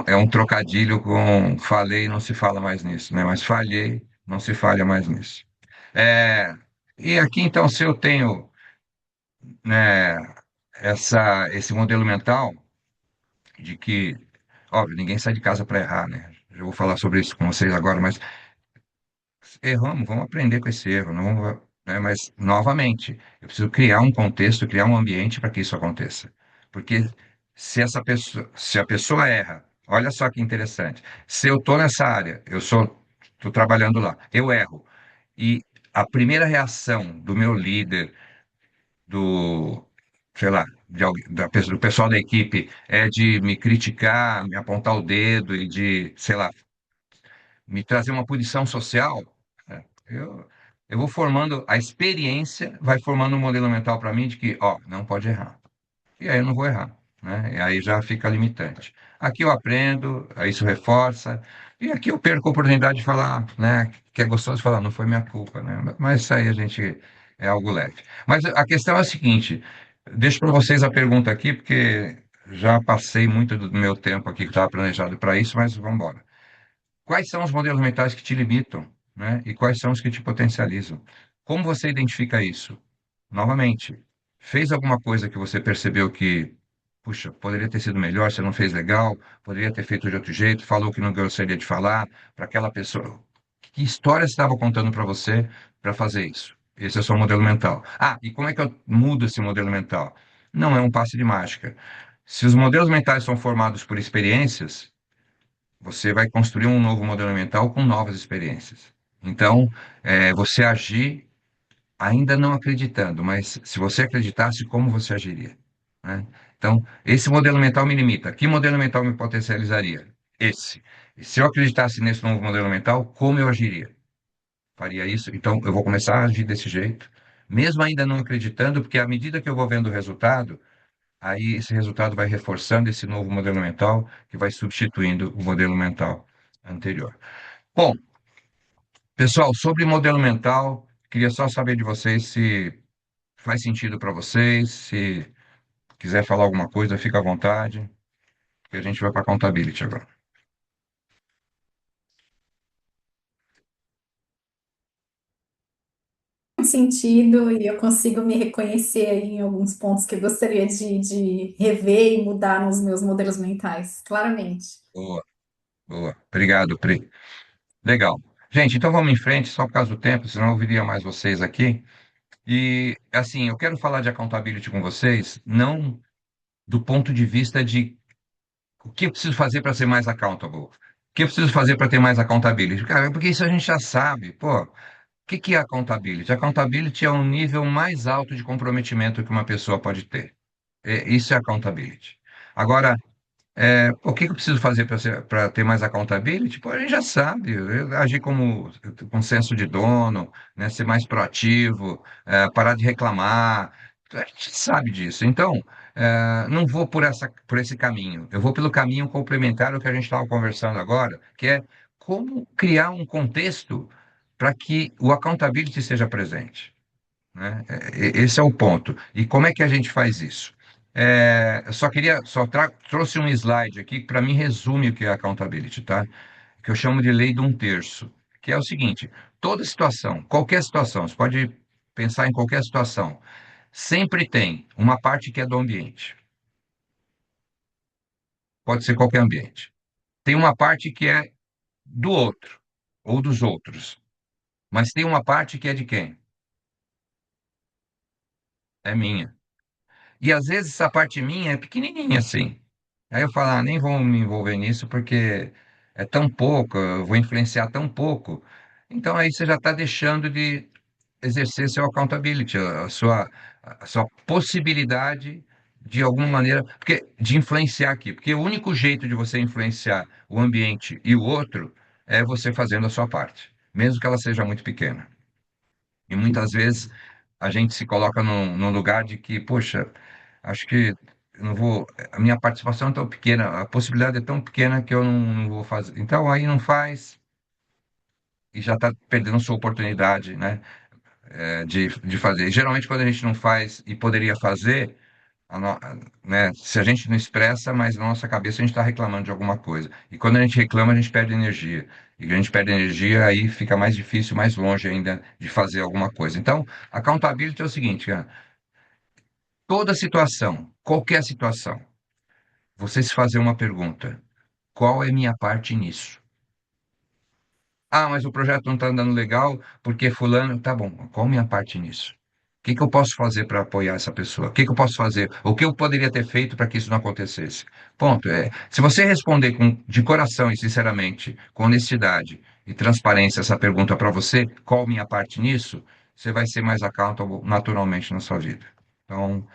É um trocadilho com falei, não se fala mais nisso, né? Mas falhei, não se falha mais nisso. É, e aqui, então, se eu tenho, né, esse modelo mental de que, óbvio, ninguém sai de casa para errar, né? Eu vou falar sobre isso com vocês agora, mas erramos, vamos aprender com esse erro, não vamos, né? Mas, novamente, eu preciso criar um contexto, criar um ambiente para que isso aconteça. Porque se a pessoa erra, olha só que interessante. Se eu estou nessa área, estou trabalhando lá, eu erro, e a primeira reação do meu líder, do, sei lá, do pessoal da equipe é de me criticar, me apontar o dedo e de, sei lá, me trazer uma punição social, né? Eu vou formando, a experiência vai formando um modelo mental para mim de que, ó, não pode errar. E aí eu não vou errar, né? E aí já fica limitante. Aqui eu aprendo, aí isso reforça, e aqui eu perco a oportunidade de falar, né? Que é gostoso falar, não foi minha culpa, né? Mas isso aí a gente é algo leve. Mas a questão é a seguinte, deixo para vocês a pergunta aqui, porque já passei muito do meu tempo aqui que estava planejado para isso, mas vamos embora. Quais são os modelos mentais que te limitam, né? E quais são os que te potencializam? Como você identifica isso? Novamente, fez alguma coisa que você percebeu que, puxa, poderia ter sido melhor, você não fez legal, poderia ter feito de outro jeito, falou que não gostaria de falar para aquela pessoa. Que história você estava contando para você para fazer isso? Esse é o seu modelo mental. Ah, e como é que eu mudo esse modelo mental? Não é um passe de mágica. Se os modelos mentais são formados por experiências, você vai construir um novo modelo mental com novas experiências. Então, você agir ainda não acreditando, mas se você acreditasse, como você agiria, né? Então, esse modelo mental me limita. Que modelo mental me potencializaria? Esse. E se eu acreditasse nesse novo modelo mental, como eu agiria? Faria isso? Então, eu vou começar a agir desse jeito, mesmo ainda não acreditando, porque à medida que eu vou vendo o resultado, aí esse resultado vai reforçando esse novo modelo mental, que vai substituindo o modelo mental anterior. Bom, pessoal, sobre modelo mental, queria só saber de vocês se faz sentido para vocês. Se quiser falar alguma coisa, fica à vontade, que a gente vai para accountability agora. Sentido e eu consigo me reconhecer aí em alguns pontos que eu gostaria de rever e mudar nos meus modelos mentais, claramente. Boa, boa. Obrigado, Pri. Legal. Gente, então vamos em frente, só por causa do tempo, senão eu ouviria mais vocês aqui. E, assim, eu quero falar de accountability com vocês, não do ponto de vista de o que eu preciso fazer para ser mais accountable. O que eu preciso fazer para ter mais accountability? Cara, porque isso a gente já sabe. Pô, o que é accountability? Accountability é um nível mais alto de comprometimento que uma pessoa pode ter. Isso é accountability. Agora, o que que eu preciso fazer para ter mais accountability? Pô, a gente já sabe, agir com senso de dono, né, ser mais proativo, parar de reclamar. A gente sabe disso. Então, não vou por esse caminho. Eu vou pelo caminho complementar ao que a gente estava conversando agora, que é como criar um contexto para que o accountability seja presente, né? Esse é o ponto. E como é que a gente faz isso? Eu só queria, trouxe um slide aqui que para mim resume o que é accountability, tá? Que eu chamo de lei de um terço, que é o seguinte: toda situação, qualquer situação, você pode pensar em qualquer situação, sempre tem uma parte que é do ambiente, pode ser qualquer ambiente. Tem uma parte que é do outro ou dos outros, mas tem uma parte que é de quem? É minha. E às vezes essa parte minha é pequenininha assim. Aí eu falo, nem vou me envolver nisso porque é tão pouco, eu vou influenciar tão pouco. Então aí você já está deixando de exercer seu accountability, a sua possibilidade de alguma maneira, de influenciar aqui. Porque o único jeito de você influenciar o ambiente e o outro é você fazendo a sua parte, mesmo que ela seja muito pequena. E muitas vezes a gente se coloca num lugar de que, poxa, acho que eu não vou, a minha participação é tão pequena, a possibilidade é tão pequena que eu não vou fazer. Então aí não faz e já está perdendo sua oportunidade, né, de fazer. E, geralmente quando a gente não faz e poderia fazer, a no- né, se a gente não expressa, mas na nossa cabeça a gente está reclamando de alguma coisa. E quando a gente reclama, a gente perde energia. E quando a gente perde energia, aí fica mais difícil, mais longe ainda de fazer alguma coisa. Então, accountability é o seguinte, cara, toda situação, qualquer situação, você se fazer uma pergunta: qual é minha parte nisso? Ah, mas o projeto não está andando legal porque fulano. Tá bom, qual a minha parte nisso? O que que eu posso fazer para apoiar essa pessoa? O que que eu posso fazer? O que eu poderia ter feito para que isso não acontecesse? Ponto. Se você responder de coração e sinceramente, com honestidade e transparência essa pergunta para você, qual a minha parte nisso? Você vai ser mais accountable naturalmente na sua vida. Então,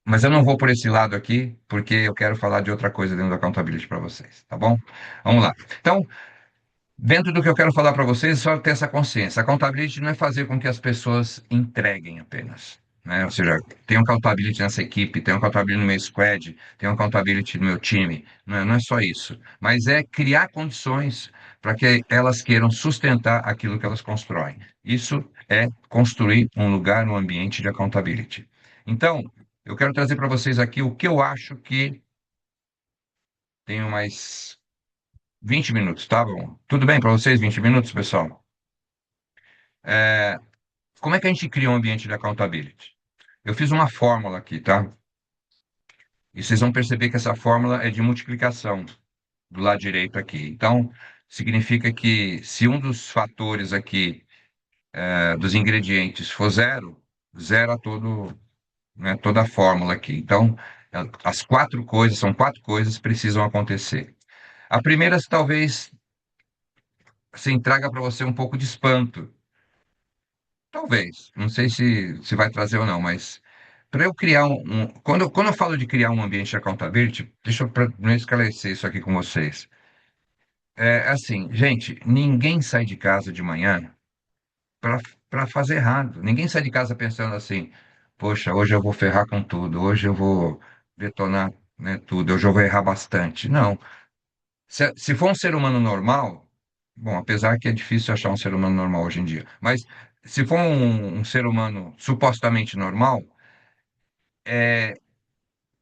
mas eu não vou por esse lado aqui, porque eu quero falar de outra coisa dentro da accountability para vocês, tá bom? Vamos lá. Então, dentro do que eu quero falar para vocês, é só ter essa consciência. Accountability não é fazer com que as pessoas entreguem apenas, né? Ou seja, tem um accountability nessa equipe, tem um accountability no meu squad, tem um accountability no meu time. Não é só isso. Mas é criar condições para que elas queiram sustentar aquilo que elas constroem. Isso é construir um lugar, um ambiente de accountability. Então, eu quero trazer para vocês aqui o que eu acho que tenho mais 20 minutos, tá bom? Tudo bem para vocês, 20 minutos, pessoal? É, como é que a gente cria um ambiente de accountability? Eu fiz uma fórmula aqui, tá? E vocês vão perceber que essa fórmula é de multiplicação do lado direito aqui. Então, significa que se um dos fatores aqui, dos ingredientes for zero, zera né, toda a fórmula aqui. Então, as quatro coisas, são quatro coisas que precisam acontecer. A primeira, talvez, assim, traga para você um pouco de espanto. Talvez, não sei se vai trazer ou não, mas para eu criar quando eu falo de criar um ambiente de accountability, deixa eu não esclarecer isso aqui com vocês. É assim, gente, ninguém sai de casa de manhã para fazer errado. Ninguém sai de casa pensando assim, poxa, hoje eu vou ferrar com tudo, hoje eu vou detonar, né, tudo, hoje eu vou errar bastante. Não. Se for um ser humano normal, bom, apesar que é difícil achar um ser humano normal hoje em dia, mas se for um ser humano supostamente normal,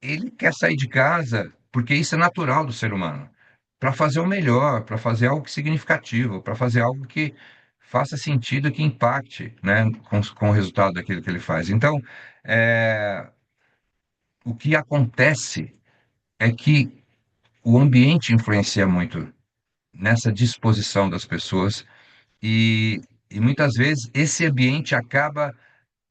ele quer sair de casa porque isso é natural do ser humano, para fazer o melhor, para fazer algo significativo, para fazer algo que faça sentido, que impacte, né, com o resultado daquilo que ele faz. Então, é, o que acontece é que o ambiente influencia muito nessa disposição das pessoas. E muitas vezes esse ambiente acaba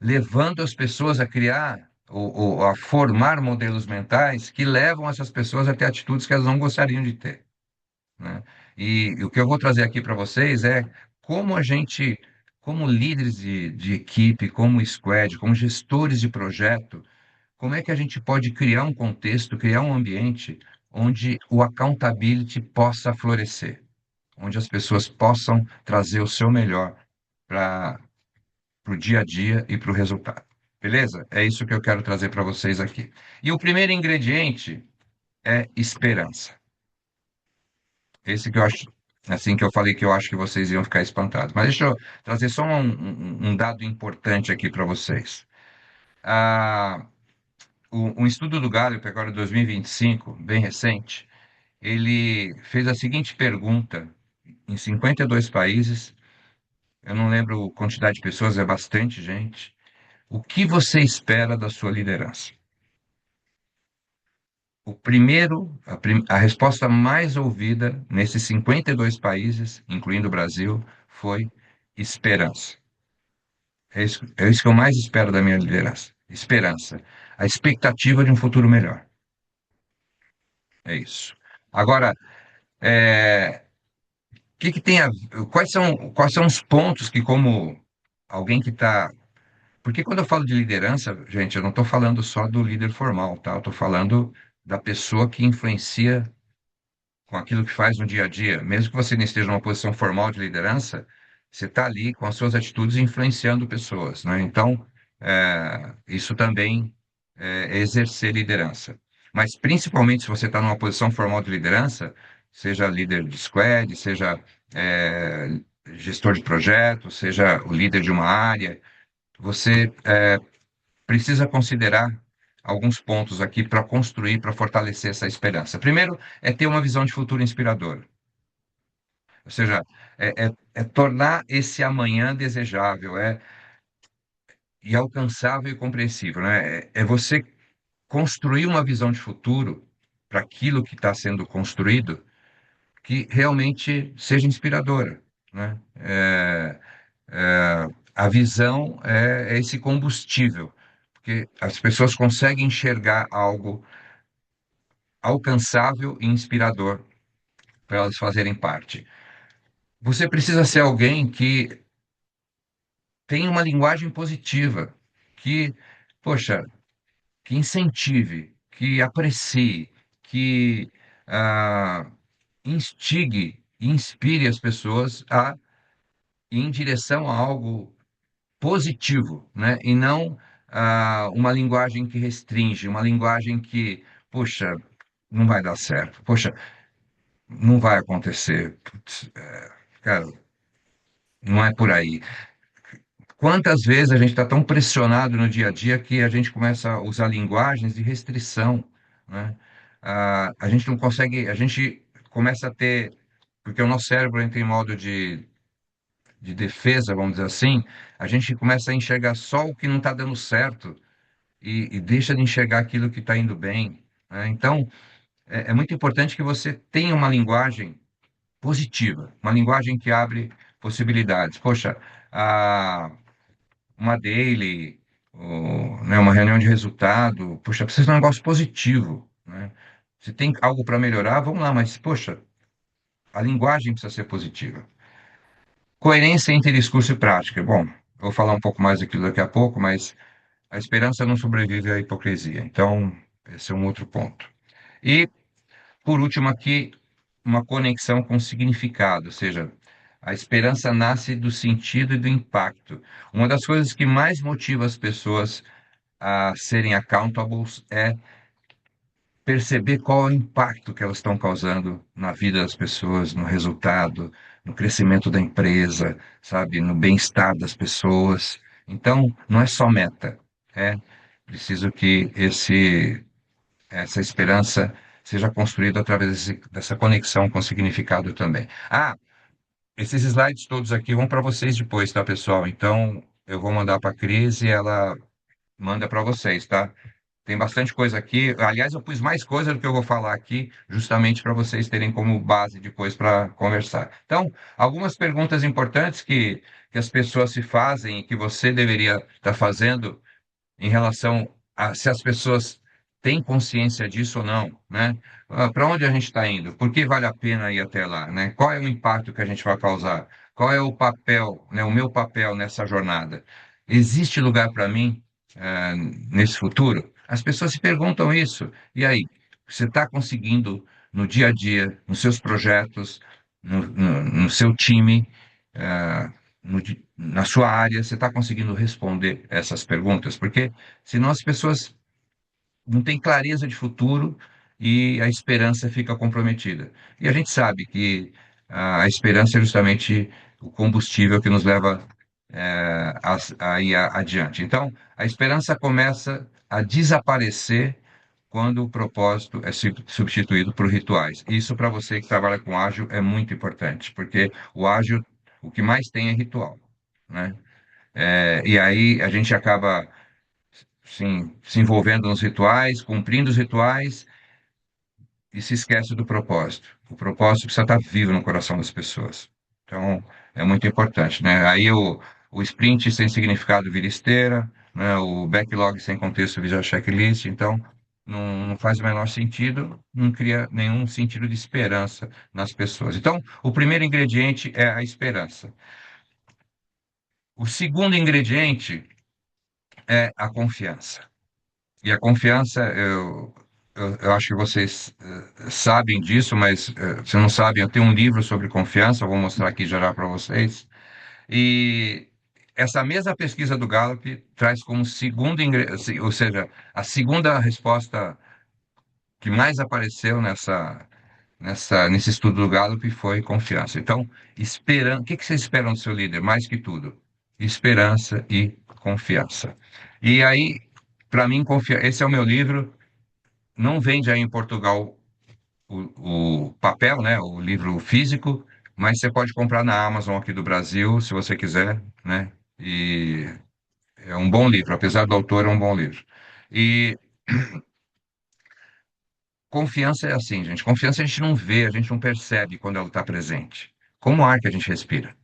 levando as pessoas a criar ou a formar modelos mentais que levam essas pessoas a ter atitudes que elas não gostariam de ter, né? E o que eu vou trazer aqui para vocês é como a gente, como líderes de equipe, como squad, como gestores de projeto, como é que a gente pode criar um contexto, criar um ambiente onde o accountability possa florescer, onde as pessoas possam trazer o seu melhor para o dia a dia e para o resultado. Beleza? É isso que eu quero trazer para vocês aqui. E o primeiro ingrediente é esperança. Esse que eu acho, assim que eu falei que eu acho que vocês iam ficar espantados. Mas deixa eu trazer só um dado importante aqui para vocês. Ah, um estudo do Gallup, agora 2025, bem recente, ele fez a seguinte pergunta em 52 países. Eu não lembro a quantidade de pessoas, é bastante gente. O que você espera da sua liderança? A resposta mais ouvida nesses 52 países, incluindo o Brasil, foi esperança. É isso que eu mais espero da minha liderança. Esperança. A expectativa de um futuro melhor. É isso. Agora, que tem quais são os pontos que, como alguém que está. Porque quando eu falo de liderança, gente, eu não estou falando só do líder formal, tá? Eu estou falando da pessoa que influencia com aquilo que faz no dia a dia. Mesmo que você não esteja numa posição formal de liderança, você está ali com as suas atitudes influenciando pessoas, né? Então, isso também é exercer liderança. Mas, principalmente, se você está numa posição formal de liderança, seja líder de squad, seja é, gestor de projeto, seja o líder de uma área, você precisa considerar alguns pontos aqui para construir, para fortalecer essa esperança. Primeiro, é ter uma visão de futuro inspiradora. Ou seja, é tornar esse amanhã desejável, e alcançável e compreensível, né? É você construir uma visão de futuro para aquilo que está sendo construído que realmente seja inspiradora, né? A visão é esse combustível, porque as pessoas conseguem enxergar algo alcançável e inspirador para elas fazerem parte. Você precisa ser alguém que tem uma linguagem positiva, que, poxa, que incentive, que aprecie, que ah, instigue, inspire as pessoas a ir em direção a algo positivo, né? E não uma linguagem que restringe, uma linguagem que, poxa, não vai dar certo, poxa, não vai acontecer, putz, cara, não é por aí. Quantas vezes a gente está tão pressionado no dia a dia que a gente começa a usar linguagens de restrição, né? A gente não consegue, a gente começa a ter, porque o nosso cérebro entra em modo de defesa, vamos dizer assim, a gente começa a enxergar só o que não está dando certo e deixa de enxergar aquilo que está indo bem, né? Então, é muito importante que você tenha uma linguagem positiva, uma linguagem que abre possibilidades. Poxa, a uma daily, né, uma reunião de resultado, poxa, precisa de um negócio positivo, né? Se tem algo para melhorar, vamos lá, mas, poxa, a linguagem precisa ser positiva. Coerência entre discurso e prática. Bom, eu vou falar um pouco mais daquilo daqui a pouco, mas a esperança não sobrevive à hipocrisia. Então, esse é um outro ponto. E, por último, aqui, uma conexão com o significado, ou seja, a esperança nasce do sentido e do impacto. Uma das coisas que mais motiva as pessoas a serem accountables é perceber qual é o impacto que elas estão causando na vida das pessoas, no resultado, no crescimento da empresa, sabe, no bem-estar das pessoas. Então, não é só meta, é preciso que essa esperança seja construída através dessa conexão com o significado também. Esses slides todos aqui vão para vocês depois, tá, pessoal? Então, eu vou mandar para a Cris e ela manda para vocês, tá? Tem bastante coisa aqui. Aliás, eu pus mais coisa do que eu vou falar aqui, justamente para vocês terem como base depois para conversar. Então, algumas perguntas importantes que as pessoas se fazem e que você deveria estar fazendo em relação a se as pessoas têm consciência disso ou não, né? Para onde a gente está indo? Por que vale a pena ir até lá, né? Qual é o impacto que a gente vai causar? Qual é o papel, né, o meu papel nessa jornada? Existe lugar para mim, nesse futuro? As pessoas se perguntam isso. E aí, você está conseguindo no dia a dia, nos seus projetos, no seu time, eh, na sua área, você está conseguindo responder essas perguntas? Porque senão as pessoas não têm clareza de futuro e a esperança fica comprometida. E a gente sabe que a esperança é justamente o combustível que nos leva a ir adiante. Então, a esperança começa a desaparecer quando o propósito é substituído por rituais. Isso, para você que trabalha com ágil, é muito importante, porque o ágil, o que mais tem é ritual, né? E aí a gente acaba, sim, se envolvendo nos rituais, cumprindo os rituais e se esquece do propósito. O propósito precisa estar vivo no coração das pessoas. Então, é muito importante, né? Aí o sprint sem significado vira esteira, né? O backlog sem contexto vira checklist. Então, não faz o menor sentido, não cria nenhum sentido de esperança nas pessoas. Então, o primeiro ingrediente é a esperança. O segundo ingrediente é a confiança. E a confiança, eu acho que vocês sabem disso, mas se não sabem, eu tenho um livro sobre confiança, eu vou mostrar aqui já para vocês. E essa mesma pesquisa do Gallup traz como segundo ingrediente, ou seja, a segunda resposta que mais apareceu nesse estudo do Gallup foi confiança. Então, o que vocês esperam do seu líder? Mais que tudo, esperança e confiança. E aí, para mim, esse é o meu livro. Não vende aí em Portugal o papel, né? O livro físico, mas você pode comprar na Amazon aqui do Brasil, se você quiser, né? E é um bom livro, apesar do autor, é um bom livro. E confiança é assim, gente. Confiança a gente não vê, a gente não percebe quando ela está presente. Como o ar que a gente respira.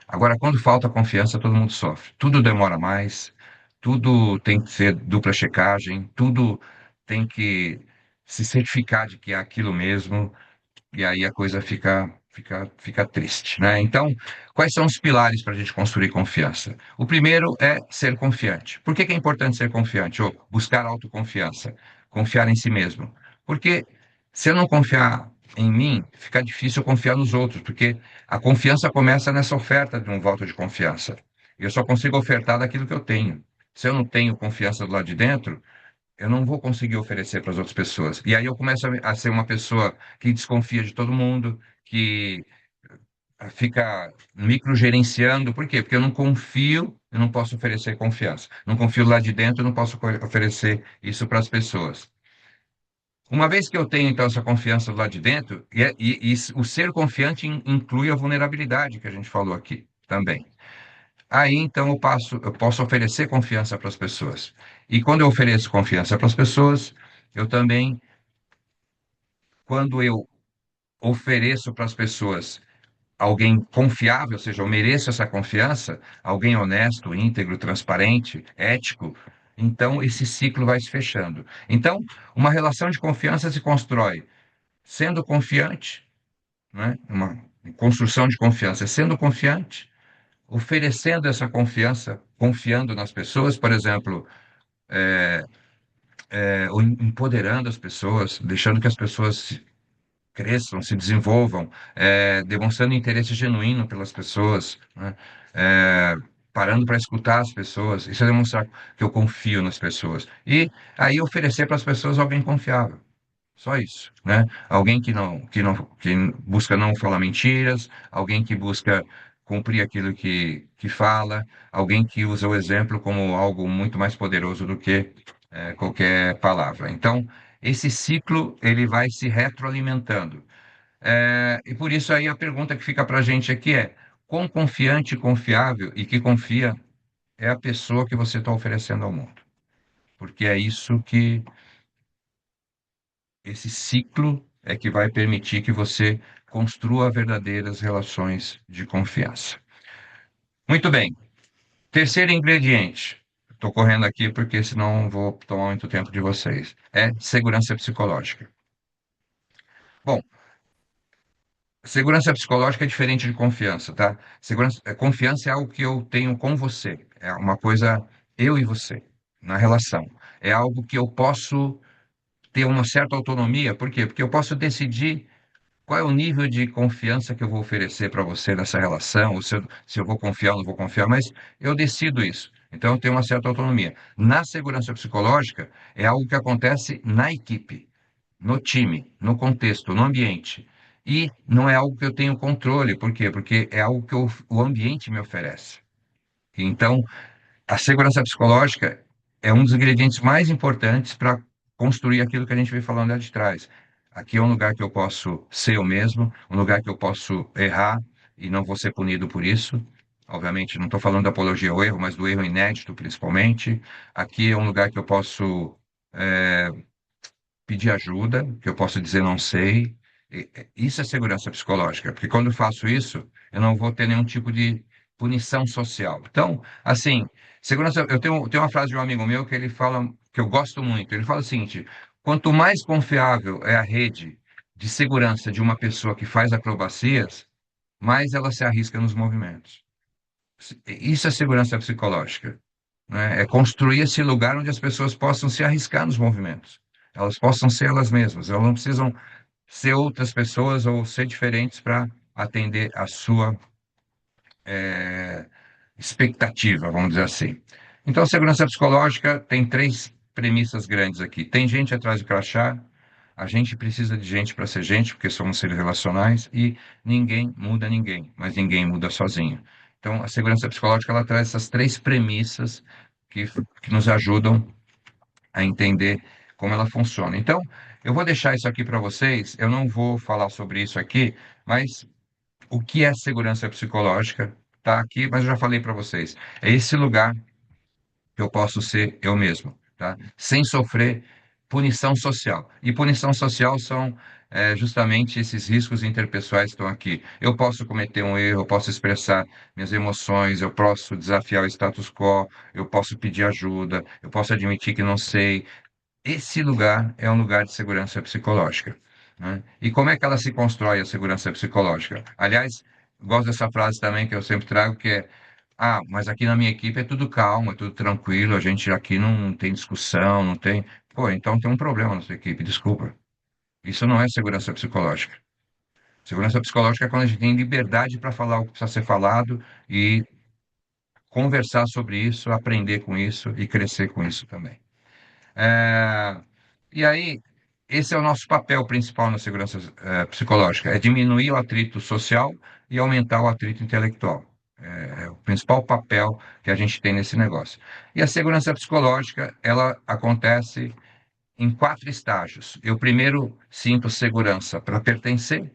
Agora, quando falta confiança, todo mundo sofre. Tudo demora mais, tudo tem que ser dupla checagem, tudo tem que se certificar de que é aquilo mesmo, e aí a coisa fica triste, né? Então, quais são os pilares para a gente construir confiança? O primeiro é ser confiante. Por que que é importante ser confiante? Ou buscar autoconfiança, confiar em si mesmo. Porque se eu não confiar em mim, fica difícil eu confiar nos outros, porque a confiança começa nessa oferta de um voto de confiança. Eu só consigo ofertar daquilo que eu tenho. Se eu não tenho confiança do lado de dentro, eu não vou conseguir oferecer para as outras pessoas. E aí eu começo a ser uma pessoa que desconfia de todo mundo, que fica microgerenciando. Por quê? Porque eu não confio, eu não posso oferecer confiança. Não confio lá de dentro, eu não posso oferecer isso para as pessoas. Uma vez que eu tenho, então, essa confiança do lado de dentro, e o ser confiante inclui a vulnerabilidade que a gente falou aqui também. Aí, então, eu posso oferecer confiança para as pessoas. E quando eu ofereço confiança para as pessoas, eu também, quando eu ofereço para as pessoas alguém confiável, ou seja, eu mereço essa confiança, alguém honesto, íntegro, transparente, ético, então esse ciclo vai se fechando. Então, uma relação de confiança se constrói sendo confiante, né? Uma construção de confiança, sendo confiante, oferecendo essa confiança, confiando nas pessoas, por exemplo, ou empoderando as pessoas, deixando que as pessoas cresçam, se desenvolvam, demonstrando interesse genuíno pelas pessoas, né? É, parando para escutar as pessoas. Isso é demonstrar que eu confio nas pessoas. E aí oferecer para as pessoas alguém confiável. Só isso, né? Alguém que busca não falar mentiras, alguém que busca cumprir aquilo que fala, alguém que usa o exemplo como algo muito mais poderoso do que qualquer palavra. Então, esse ciclo ele vai se retroalimentando. E por isso aí a pergunta que fica para a gente aqui é: quão confiante, confiável e que confia é a pessoa que você está oferecendo ao mundo? Porque é isso que esse ciclo é que vai permitir que você construa verdadeiras relações de confiança. Muito bem. Terceiro ingrediente. Estou correndo aqui porque senão vou tomar muito tempo de vocês. É segurança psicológica. Bom, segurança psicológica é diferente de confiança, tá? Confiança é algo que eu tenho com você. É uma coisa eu e você, na relação. É algo que eu posso ter uma certa autonomia. Por quê? Porque eu posso decidir qual é o nível de confiança que eu vou oferecer para você nessa relação, ou se eu vou confiar ou não vou confiar, mas eu decido isso. Então, eu tenho uma certa autonomia. Na segurança psicológica, é algo que acontece na equipe, no time, no contexto, no ambiente. E não é algo que eu tenho controle. Por quê? Porque é algo que o ambiente me oferece. Então, a segurança psicológica é um dos ingredientes mais importantes para construir aquilo que a gente veio falando lá de trás. Aqui é um lugar que eu posso ser eu mesmo, um lugar que eu posso errar e não vou ser punido por isso. Obviamente, não estou falando da apologia ao erro, mas do erro inédito, principalmente. Aqui é um lugar que eu posso pedir ajuda, que eu posso dizer não sei. Isso é segurança psicológica, porque quando eu faço isso, eu não vou ter nenhum tipo de punição social. Então, assim, segurança, tenho uma frase de um amigo meu que ele fala, que eu gosto muito, ele fala o seguinte: quanto mais confiável é a rede de segurança de uma pessoa que faz acrobacias, mais ela se arrisca nos movimentos. Isso é segurança psicológica, né? É construir esse lugar onde as pessoas possam se arriscar nos movimentos. Elas possam ser elas mesmas, elas não precisam ser outras pessoas ou ser diferentes para atender a sua expectativa, vamos dizer assim. Então, a segurança psicológica tem três premissas grandes aqui. Tem gente atrás do crachá, a gente precisa de gente para ser gente, porque somos seres relacionais, e ninguém muda ninguém, mas ninguém muda sozinho. Então, a segurança psicológica ela traz essas três premissas que nos ajudam a entender como ela funciona. Então, eu vou deixar isso aqui para vocês. Eu não vou falar sobre isso aqui, mas o que é segurança psicológica está aqui, mas eu já falei para vocês. É esse lugar que eu posso ser eu mesmo, tá? Sem sofrer punição social. E punição social são justamente esses riscos interpessoais que estão aqui. Eu posso cometer um erro, eu posso expressar minhas emoções, eu posso desafiar o status quo, eu posso pedir ajuda, eu posso admitir que não sei. Esse lugar é um lugar de segurança psicológica, né? E como é que ela se constrói, a segurança psicológica? Aliás, gosto dessa frase também que eu sempre trago, que é: ah, mas aqui na minha equipe é tudo calmo, é tudo tranquilo, a gente aqui não tem discussão, não tem. Pô, então tem um problema na sua equipe, desculpa. Isso não é segurança psicológica. Segurança psicológica é quando a gente tem liberdade para falar o que precisa ser falado e conversar sobre isso, aprender com isso e crescer com isso também. É, E aí, esse é o nosso papel principal na segurança psicológica, é diminuir o atrito social e aumentar o atrito intelectual. É o principal papel que a gente tem nesse negócio. E a segurança psicológica, ela acontece em 4 estágios. Eu primeiro sinto segurança para pertencer,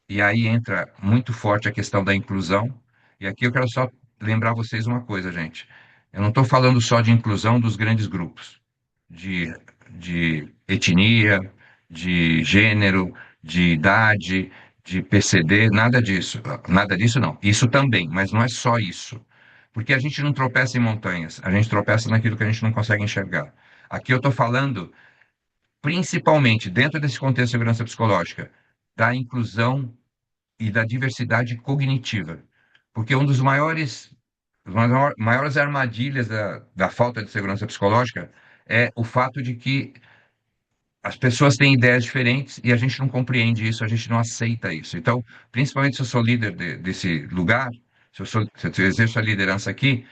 e aí entra muito forte a questão da inclusão. E aqui eu quero só lembrar vocês uma coisa, gente. Eu não estou falando só de inclusão dos grandes grupos de, de etnia, de gênero, de idade, de PCD, nada disso. Nada disso não. Isso também, mas não é só isso. Porque a gente não tropeça em montanhas, a gente tropeça naquilo que a gente não consegue enxergar. Aqui eu estou falando, principalmente dentro desse contexto de segurança psicológica, da inclusão e da diversidade cognitiva. Porque um dos maiores as maiores armadilhas da falta de segurança psicológica é o fato de que as pessoas têm ideias diferentes e a gente não compreende isso, a gente não aceita isso. Então, principalmente se eu sou líder desse lugar, se eu exerço a liderança aqui,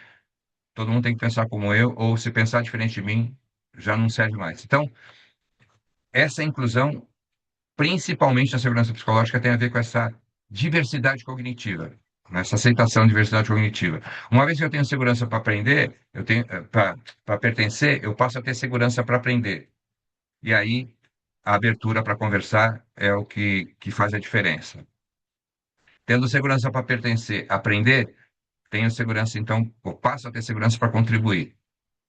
todo mundo tem que pensar como eu, ou se pensar diferente de mim, já não serve mais. Então, essa inclusão, principalmente na segurança psicológica, tem a ver com essa diversidade cognitiva, essa aceitação de diversidade cognitiva. Uma vez que eu tenho segurança para aprender, eu tenho para pertencer, eu passo a ter segurança para aprender. E aí a abertura para conversar é o que faz a diferença. Tendo segurança para pertencer, aprender, tenho segurança, então, eu passo a ter segurança para contribuir.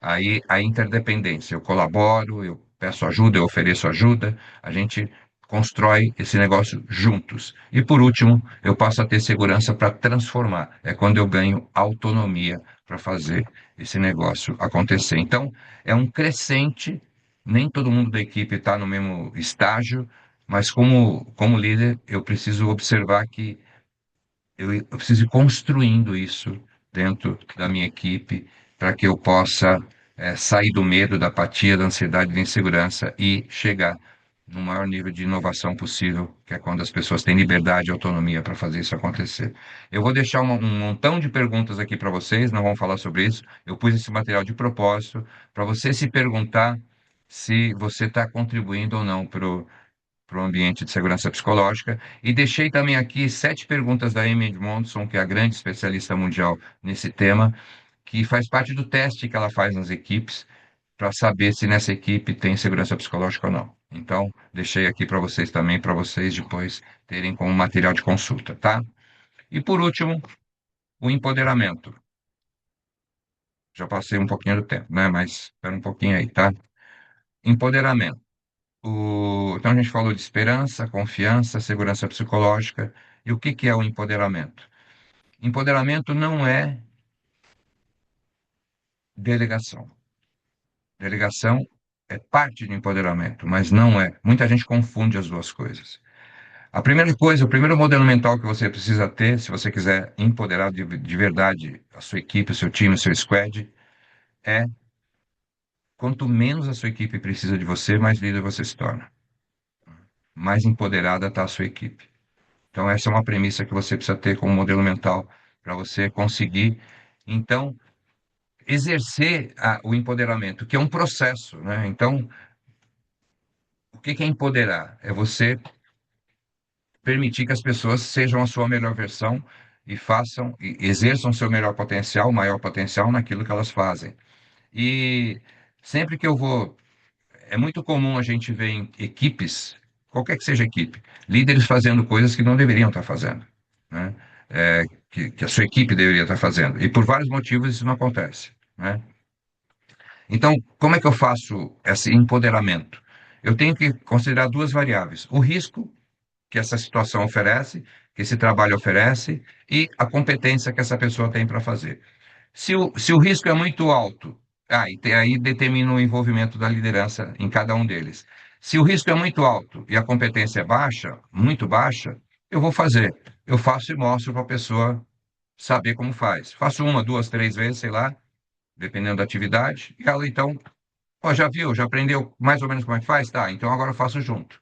Aí a interdependência, eu colaboro, eu peço ajuda, eu ofereço ajuda, a gente constrói esse negócio juntos. E por último, eu passo a ter segurança para transformar. É quando eu ganho autonomia para fazer esse negócio acontecer. Então, é um crescente, nem todo mundo da equipe está no mesmo estágio, mas como líder, eu preciso observar que eu preciso ir construindo isso dentro da minha equipe para que eu possa sair do medo, da apatia, da ansiedade, da insegurança e chegar no maior nível de inovação possível, que é quando as pessoas têm liberdade e autonomia para fazer isso acontecer. Eu vou deixar um montão de perguntas aqui para vocês, não vamos falar sobre isso. Eu pus esse material de propósito para você se perguntar se você está contribuindo ou não para o ambiente de segurança psicológica. E deixei também aqui 7 perguntas da Amy Edmondson, que é a grande especialista mundial nesse tema, que faz parte do teste que ela faz nas equipes, para saber se nessa equipe tem segurança psicológica ou não. Então, deixei aqui para vocês também, para vocês depois terem como material de consulta, tá? E por último, o empoderamento. Já passei um pouquinho do tempo, né? Mas espera um pouquinho aí, tá? Empoderamento. Então, a gente falou de esperança, confiança, segurança psicológica. E o que que é o empoderamento? Empoderamento não é delegação. Delegação é parte do empoderamento, mas não é. Muita gente confunde as duas coisas. A primeira coisa, o primeiro modelo mental que você precisa ter, se você quiser empoderar de verdade a sua equipe, o seu time, o seu squad, é quanto menos a sua equipe precisa de você, mais líder você se torna. Mais empoderada está a sua equipe. Então, essa é uma premissa que você precisa ter como modelo mental para você conseguir, então, exercer o empoderamento, que é um processo, né? Então, o que que é empoderar? É você permitir que as pessoas sejam a sua melhor versão e façam, e exerçam seu melhor potencial, maior potencial naquilo que elas fazem. E Sempre que eu vou. É muito comum a gente ver em equipes, qualquer que seja a equipe, líderes fazendo coisas que não deveriam estar fazendo, né? Que a sua equipe deveria estar fazendo. E por vários motivos isso não acontece, né? Então, como é que eu faço esse empoderamento? Eu tenho que considerar duas variáveis: o risco que essa situação oferece, que esse trabalho oferece, e a competência que essa pessoa tem para fazer. Se o risco é muito alto, aí determina o envolvimento da liderança em cada um deles. Se o risco é muito alto e a competência é baixa, muito baixa, eu vou fazer. Eu faço e mostro para a pessoa saber como faz. Faço uma, duas, três vezes, sei lá, dependendo da atividade, e ela então, ó, já viu, já aprendeu mais ou menos como é que faz? Tá, então agora eu faço junto,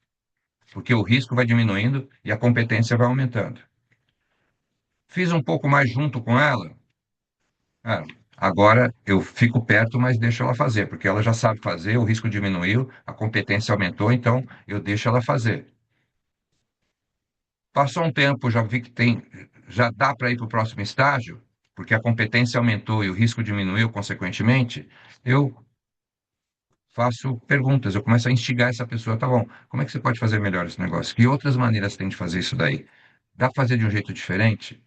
porque o risco vai diminuindo e a competência vai aumentando. Fiz um pouco mais junto com ela. Ah, agora eu fico perto, mas deixo ela fazer, porque ela já sabe fazer, o risco diminuiu, a competência aumentou, então eu deixo ela fazer. Passou um tempo, já vi que já dá para ir para o próximo estágio, porque a competência aumentou e o risco diminuiu, consequentemente, eu faço perguntas, eu começo a instigar essa pessoa, tá bom, como é que você pode fazer melhor esse negócio? Que outras maneiras tem de fazer isso daí? Dá para fazer de um jeito diferente?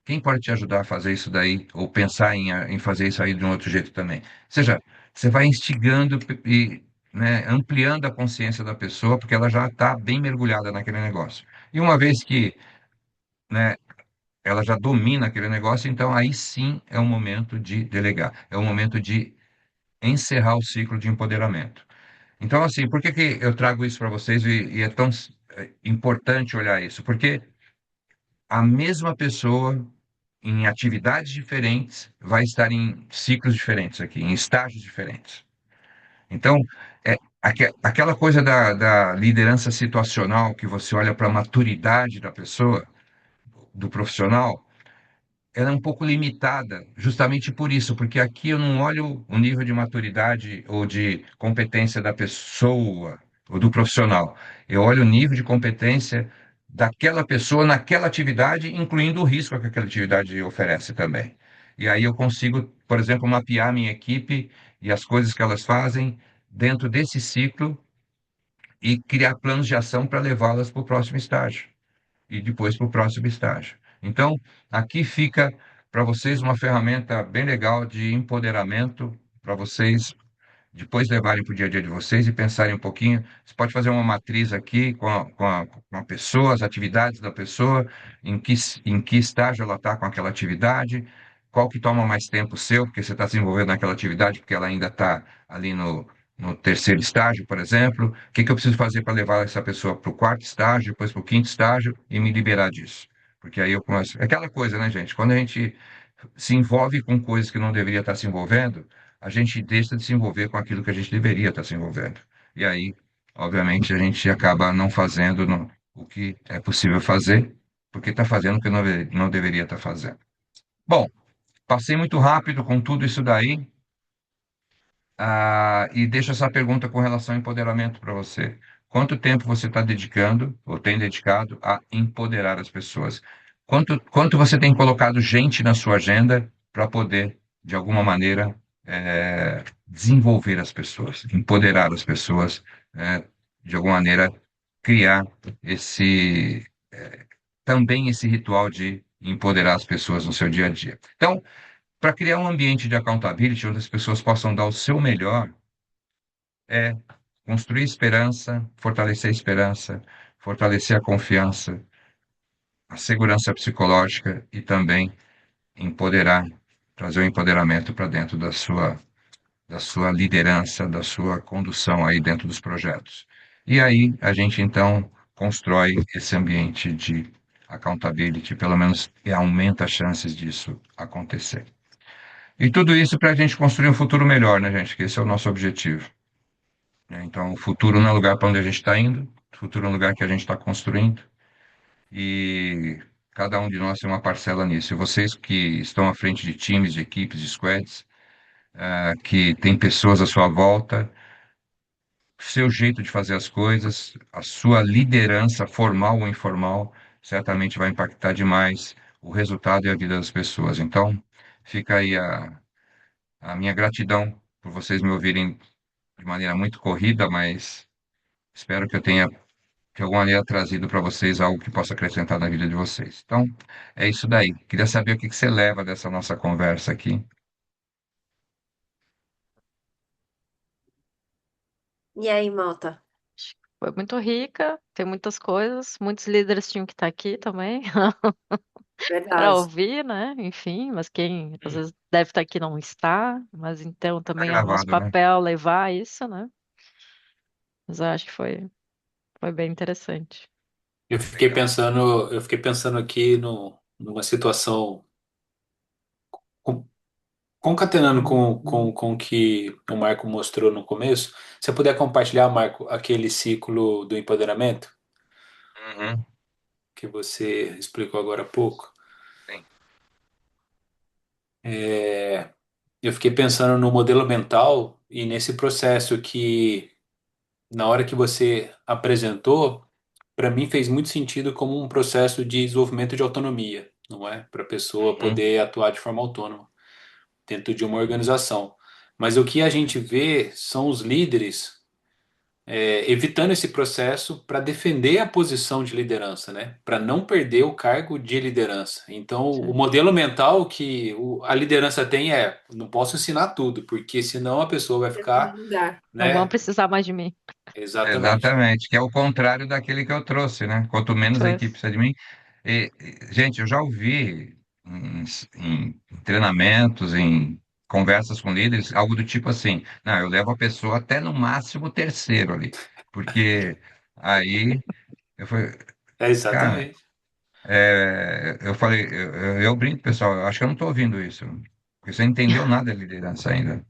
Quem pode te ajudar a fazer isso daí, ou pensar em fazer isso aí de um outro jeito também? Ou seja, você vai instigando e, né, ampliando a consciência da pessoa, porque ela já está bem mergulhada naquele negócio. E uma vez que, né, ela já domina aquele negócio, então aí sim é o momento de delegar, é o momento de encerrar o ciclo de empoderamento. Então, assim, por que que eu trago isso para vocês e é tão importante olhar isso? Porque a mesma pessoa em atividades diferentes, vai estar em ciclos diferentes aqui, em estágios diferentes. Então, aquela coisa da liderança situacional, que você olha para a maturidade da pessoa, do profissional, ela é um pouco limitada, justamente por isso, porque aqui eu não olho o nível de maturidade ou de competência da pessoa ou do profissional. Eu olho o nível de competência daquela pessoa naquela atividade, incluindo o risco que aquela atividade oferece também. E aí eu consigo, por exemplo, mapear minha equipe e as coisas que elas fazem dentro desse ciclo e criar planos de ação para levá-las para o próximo estágio e depois para o próximo estágio. Então, aqui fica para vocês uma ferramenta bem legal de empoderamento para vocês depois levarem para o dia a dia de vocês e pensarem um pouquinho. Você pode fazer uma matriz aqui com a pessoa, as atividades da pessoa, em que estágio ela está com aquela atividade, qual que toma mais tempo seu, porque você está se envolvendo naquela atividade, porque ela ainda está ali no terceiro estágio, por exemplo. O que que eu preciso fazer para levar essa pessoa para o quarto estágio, depois para o quinto estágio e me liberar disso? Porque aí eu começo. É aquela coisa, né, gente? Quando a gente se envolve com coisas que não deveria estar se envolvendo, a gente deixa de se envolver com aquilo que a gente deveria estar se envolvendo. E aí, obviamente, a gente acaba não fazendo o que é possível fazer, porque está fazendo o que não deveria estar fazendo. Bom, passei muito rápido com tudo isso daí, e deixo essa pergunta com relação ao empoderamento para você. Quanto tempo você está dedicando, ou tem dedicado, a empoderar as pessoas? Quanto você tem colocado gente na sua agenda para poder, de alguma maneira, desenvolver as pessoas, empoderar as pessoas, de alguma maneira, criar esse, também esse ritual de empoderar as pessoas no seu dia a dia. Então, para criar um ambiente de accountability onde as pessoas possam dar o seu melhor, é construir esperança, fortalecer a confiança, a segurança psicológica e também empoderar, trazer o empoderamento para dentro da sua liderança, da sua condução aí dentro dos projetos. E aí a gente então constrói esse ambiente de accountability, pelo menos e aumenta as chances disso acontecer. E tudo isso para a gente construir um futuro melhor, né, gente? Que esse é o nosso objetivo. Então, o futuro não é o lugar para onde a gente está indo, o futuro é um lugar que a gente está construindo, e cada um de nós tem uma parcela nisso. E vocês que estão à frente de times, de equipes, de squads, que tem pessoas à sua volta, seu jeito de fazer as coisas, a sua liderança, formal ou informal, certamente vai impactar demais o resultado e a vida das pessoas. Então, fica aí a minha gratidão por vocês me ouvirem de maneira muito corrida, mas espero que eu tenha, de alguma maneira, trazido para vocês algo que possa acrescentar na vida de vocês. Então, é isso daí. Queria saber o que que você leva dessa nossa conversa aqui. E aí, Malta? Foi muito rica, tem muitas coisas, muitos líderes tinham que estar aqui também para Verdade. ouvir, né? Enfim, mas quem às Hum. vezes deve estar aqui não está, mas então Tá também é o nosso gravado, né? papel levar isso, né? Mas eu acho que foi bem interessante. Legal. Eu fiquei pensando aqui no, numa situação con- concatenando com o que o Marco mostrou no começo. Se você puder compartilhar, Marco, aquele ciclo do empoderamento Uhum. que você explicou agora há pouco. Sim. Eu fiquei pensando no modelo mental e nesse processo que, na hora que você apresentou, para mim fez muito sentido como um processo de desenvolvimento de autonomia, não é? Para a pessoa Uhum. poder atuar de forma autônoma dentro de uma organização. Mas o que a gente vê são os líderes evitando esse processo para defender a posição de liderança, né? Para não perder o cargo de liderança. Então, o Sim. modelo mental que a liderança tem é: não posso ensinar tudo, porque senão a pessoa vai Esse é o meu ficar, lugar. Não vão né? precisar mais de mim. Exatamente. Exatamente, que é o contrário daquele que eu trouxe, né? Quanto menos a equipe Pois. precisa de mim. Gente, eu já ouvi em treinamentos, em conversas com líderes, algo do tipo assim: não, eu levo a pessoa até no máximo o terceiro ali, porque aí eu falei, É cara, exatamente. eu falei, eu brinco, pessoal, eu acho que eu não estou ouvindo isso, porque você não entendeu nada de liderança ainda.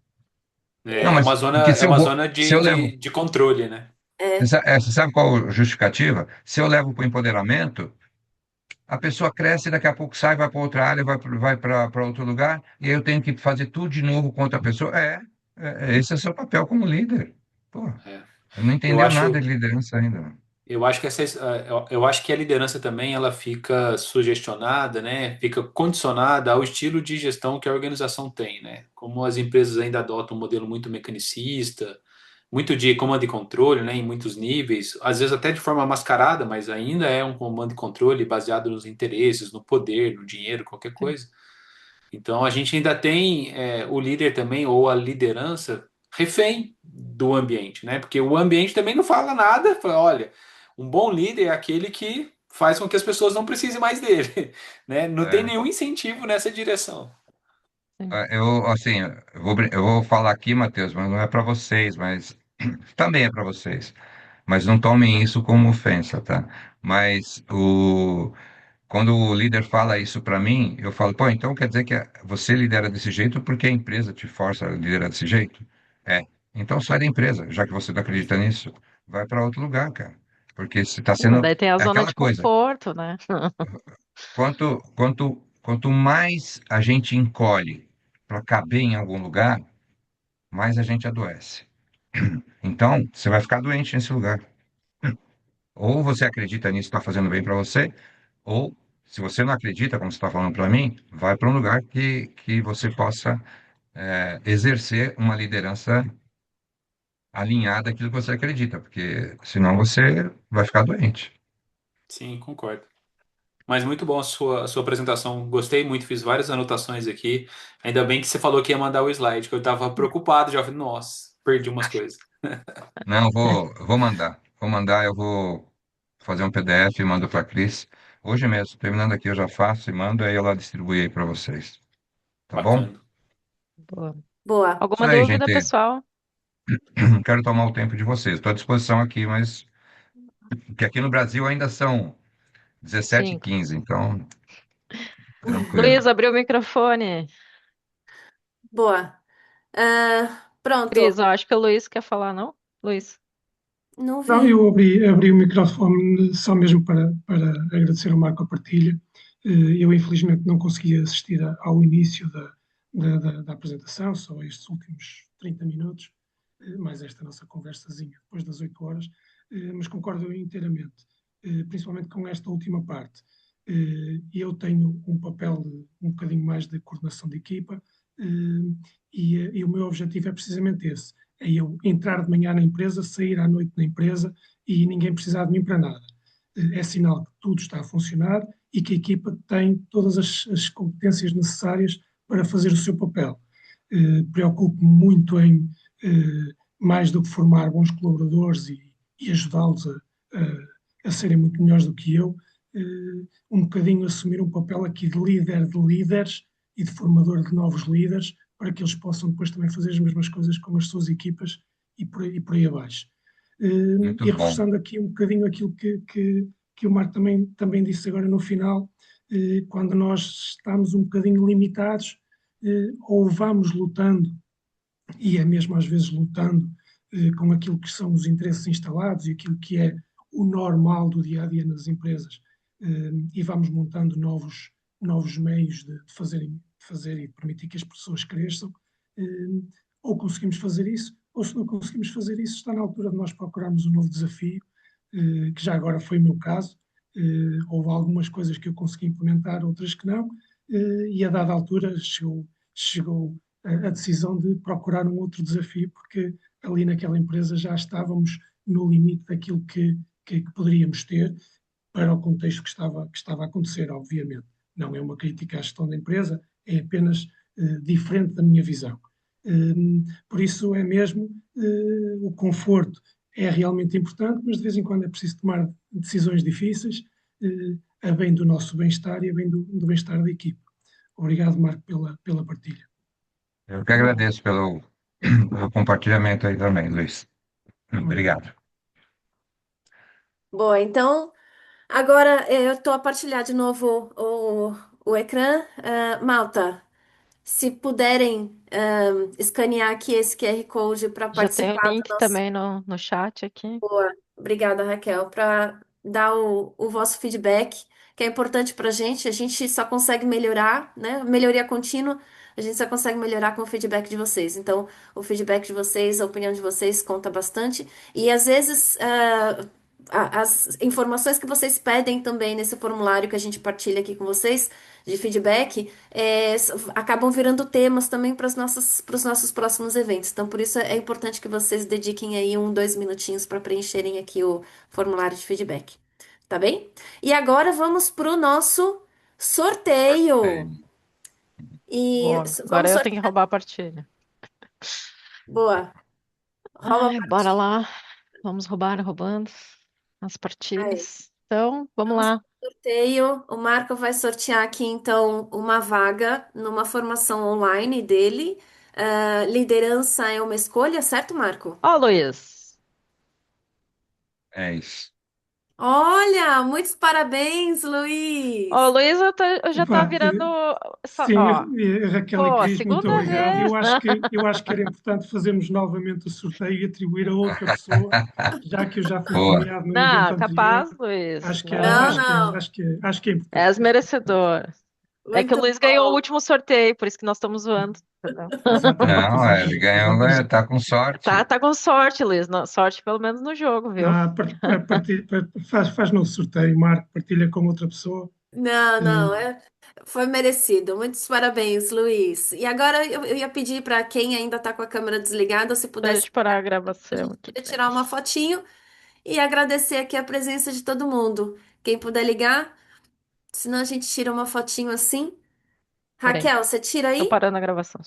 Não, mas porque É uma zona se eu levo. de controle, né? É, Você sabe qual a justificativa? Se eu levo para o empoderamento, a pessoa cresce, daqui a pouco sai, vai para outra área, vai para outro lugar, e aí eu tenho que fazer tudo de novo com outra pessoa. Esse é o seu papel como líder. Pô, É. não Eu entendeu nada acho, de liderança ainda. eu acho que eu acho que a liderança também ela fica sugestionada, né? Fica condicionada ao estilo de gestão que a organização tem, né? Como as empresas ainda adotam um modelo muito mecanicista, muito de comando e controle, né? Em muitos níveis, às vezes até de forma mascarada, mas ainda é um comando e controle baseado nos interesses, no poder, no dinheiro, qualquer Sim. coisa. Então a gente ainda tem o líder também, ou a liderança, refém do ambiente, né? Porque o ambiente também não fala nada, fala, olha, um bom líder é aquele que faz com que as pessoas não precisem mais dele, né? Não tem É, nenhum incentivo nessa direção. Sim. assim, eu vou falar aqui, Matheus, mas não é para vocês, mas também é para vocês. Mas não tomem isso como ofensa, tá? Mas quando o líder fala isso para mim, eu falo, pô, então quer dizer que você lidera desse jeito porque a empresa te força a liderar desse jeito? É. Então sai da empresa, já que você não acredita nisso, vai para outro lugar, cara. Porque se está Sim, mas sendo. daí tem a É zona aquela de coisa. conforto, né? Quanto mais a gente encolhe para caber em algum lugar, mais a gente adoece. Então, você vai ficar doente nesse lugar. Ou você acredita nisso, está fazendo bem para você, ou se você não acredita, como você está falando para mim, vai para um lugar que você possa exercer uma liderança alinhada àquilo que você acredita, porque senão você vai ficar doente. Sim, concordo. Mas muito bom a sua apresentação. Gostei muito, fiz várias anotações aqui. Ainda bem que você falou que ia mandar o slide, que eu estava preocupado já. Falei, nossa, perdi umas coisas. Não, vou mandar. Vou mandar, eu vou fazer um PDF e mando para a Cris. Hoje mesmo, terminando aqui, eu já faço e mando, aí ela distribui aí para vocês. Tá bom? Bacana. Boa. boa. Isso Alguma aí, dúvida, gente. pessoal? Não quero tomar o tempo de vocês. Estou à disposição aqui, mas que aqui no Brasil ainda são 17 e Cinco. 15, então, tranquilo. Luiz, abriu o microfone. Boa. Cris, Pronto. eu acho que o Luiz quer falar, não? Luiz. Não Não, vi. eu abri o microfone só mesmo para agradecer ao Marco a partilha. Eu, infelizmente, não consegui assistir ao início da apresentação, só estes últimos 30 minutos, mais esta nossa conversazinha depois das 8 horas, mas concordo inteiramente, principalmente com esta última parte. Eu tenho um papel um bocadinho mais de coordenação de equipa, e o meu objetivo é precisamente esse, é eu entrar de manhã na empresa, sair à noite na empresa e ninguém precisar de mim para nada. É sinal que tudo está a funcionar e que a equipa tem todas as competências necessárias para fazer o seu papel. Preocupo-me muito em, mais do que formar bons colaboradores e ajudá-los a serem muito melhores do que eu, um bocadinho assumir um papel aqui de líder de líderes e de formador de novos líderes, para que eles possam depois também fazer as mesmas coisas com as suas equipas e por aí abaixo. Muito E bom. reforçando aqui um bocadinho aquilo que o Marco também disse agora no final, quando nós estamos um bocadinho limitados, ou vamos lutando, e é mesmo às vezes lutando com aquilo que são os interesses instalados e aquilo que é o normal do dia a dia nas empresas, e vamos montando novos meios de fazer e permitir que as pessoas cresçam, ou conseguimos fazer isso, ou se não conseguimos fazer isso, está na altura de nós procurarmos um novo desafio, que já agora foi o meu caso. Houve algumas coisas que eu consegui implementar, outras que não, e a dada altura chegou a decisão de procurar um outro desafio, porque ali naquela empresa já estávamos no limite daquilo que poderíamos ter para o contexto que estava a acontecer, obviamente. Não é uma crítica à gestão da empresa, é apenas diferente da minha visão. Por isso é mesmo o conforto é realmente importante, mas de vez em quando é preciso tomar decisões difíceis a bem do nosso bem-estar e a bem do bem-estar da equipe. Obrigado, Marco, pela partilha. Eu que agradeço pelo compartilhamento aí também, Luiz. Obrigado. Boa, então agora eu estou a partilhar de novo o ecrã. Malta, se puderem escanear aqui esse QR Code para Já tem o participar do link nosso. também no chat aqui. Boa, obrigada, Raquel, para dar o vosso feedback, que é importante para a gente só consegue melhorar, né? Melhoria contínua, a gente só consegue melhorar com o feedback de vocês. Então, o feedback de vocês, a opinião de vocês conta bastante. E às vezes, as informações que vocês pedem também nesse formulário que a gente partilha aqui com vocês, de feedback, acabam virando temas também para os nossos próximos eventos. Então, por isso é importante que vocês dediquem aí 2 minutinhos para preencherem aqui o formulário de feedback. Tá bem? E agora vamos para o nosso sorteio. E Boa. Agora vamos eu tenho que sortear. roubar a partilha. Boa. Rouba a Ai, bora partilha. lá. Vamos roubar, roubando as Aí. partilhas. Então, vamos Vamos lá. para o sorteio. O Marco vai sortear aqui, então, uma vaga numa formação online dele. Liderança é uma escolha, certo, Marco? Ó, Luiz. É isso. Olha, muitos parabéns, Ó, Luiz. Luiz já tá Epá, virando. sim, Ó, Raquel e pô, Cris, muito segunda obrigado. vez. Eu acho que era importante fazermos novamente o sorteio e atribuir a outra pessoa, já que eu já fui Boa. premiado no evento Não, anterior. capaz, Luiz. Acho que é, Não, Não. acho que é, não. acho que é, acho que é importante. És merecedor. É que o Muito Luiz ganhou o bom. último sorteio, por isso que nós estamos zoando. Entendeu? Exatamente, Não, ele exatamente, ganhou, exatamente. tá com sorte. Tá com sorte, Luiz. Sorte pelo menos no jogo, viu? Faz novo sorteio, Marco, partilha com outra pessoa. Não, Eh, não, foi merecido. Muitos parabéns, Luiz. E agora eu ia pedir para quem ainda está com a câmera desligada, se Pra pudesse, gente parar a a gravação gente aqui. ia Peraí. tirar uma fotinho e agradecer aqui a presença de todo mundo. Quem puder ligar, senão a gente tira uma fotinho assim. Peraí. Raquel, você tira Tô aí? parando a gravação.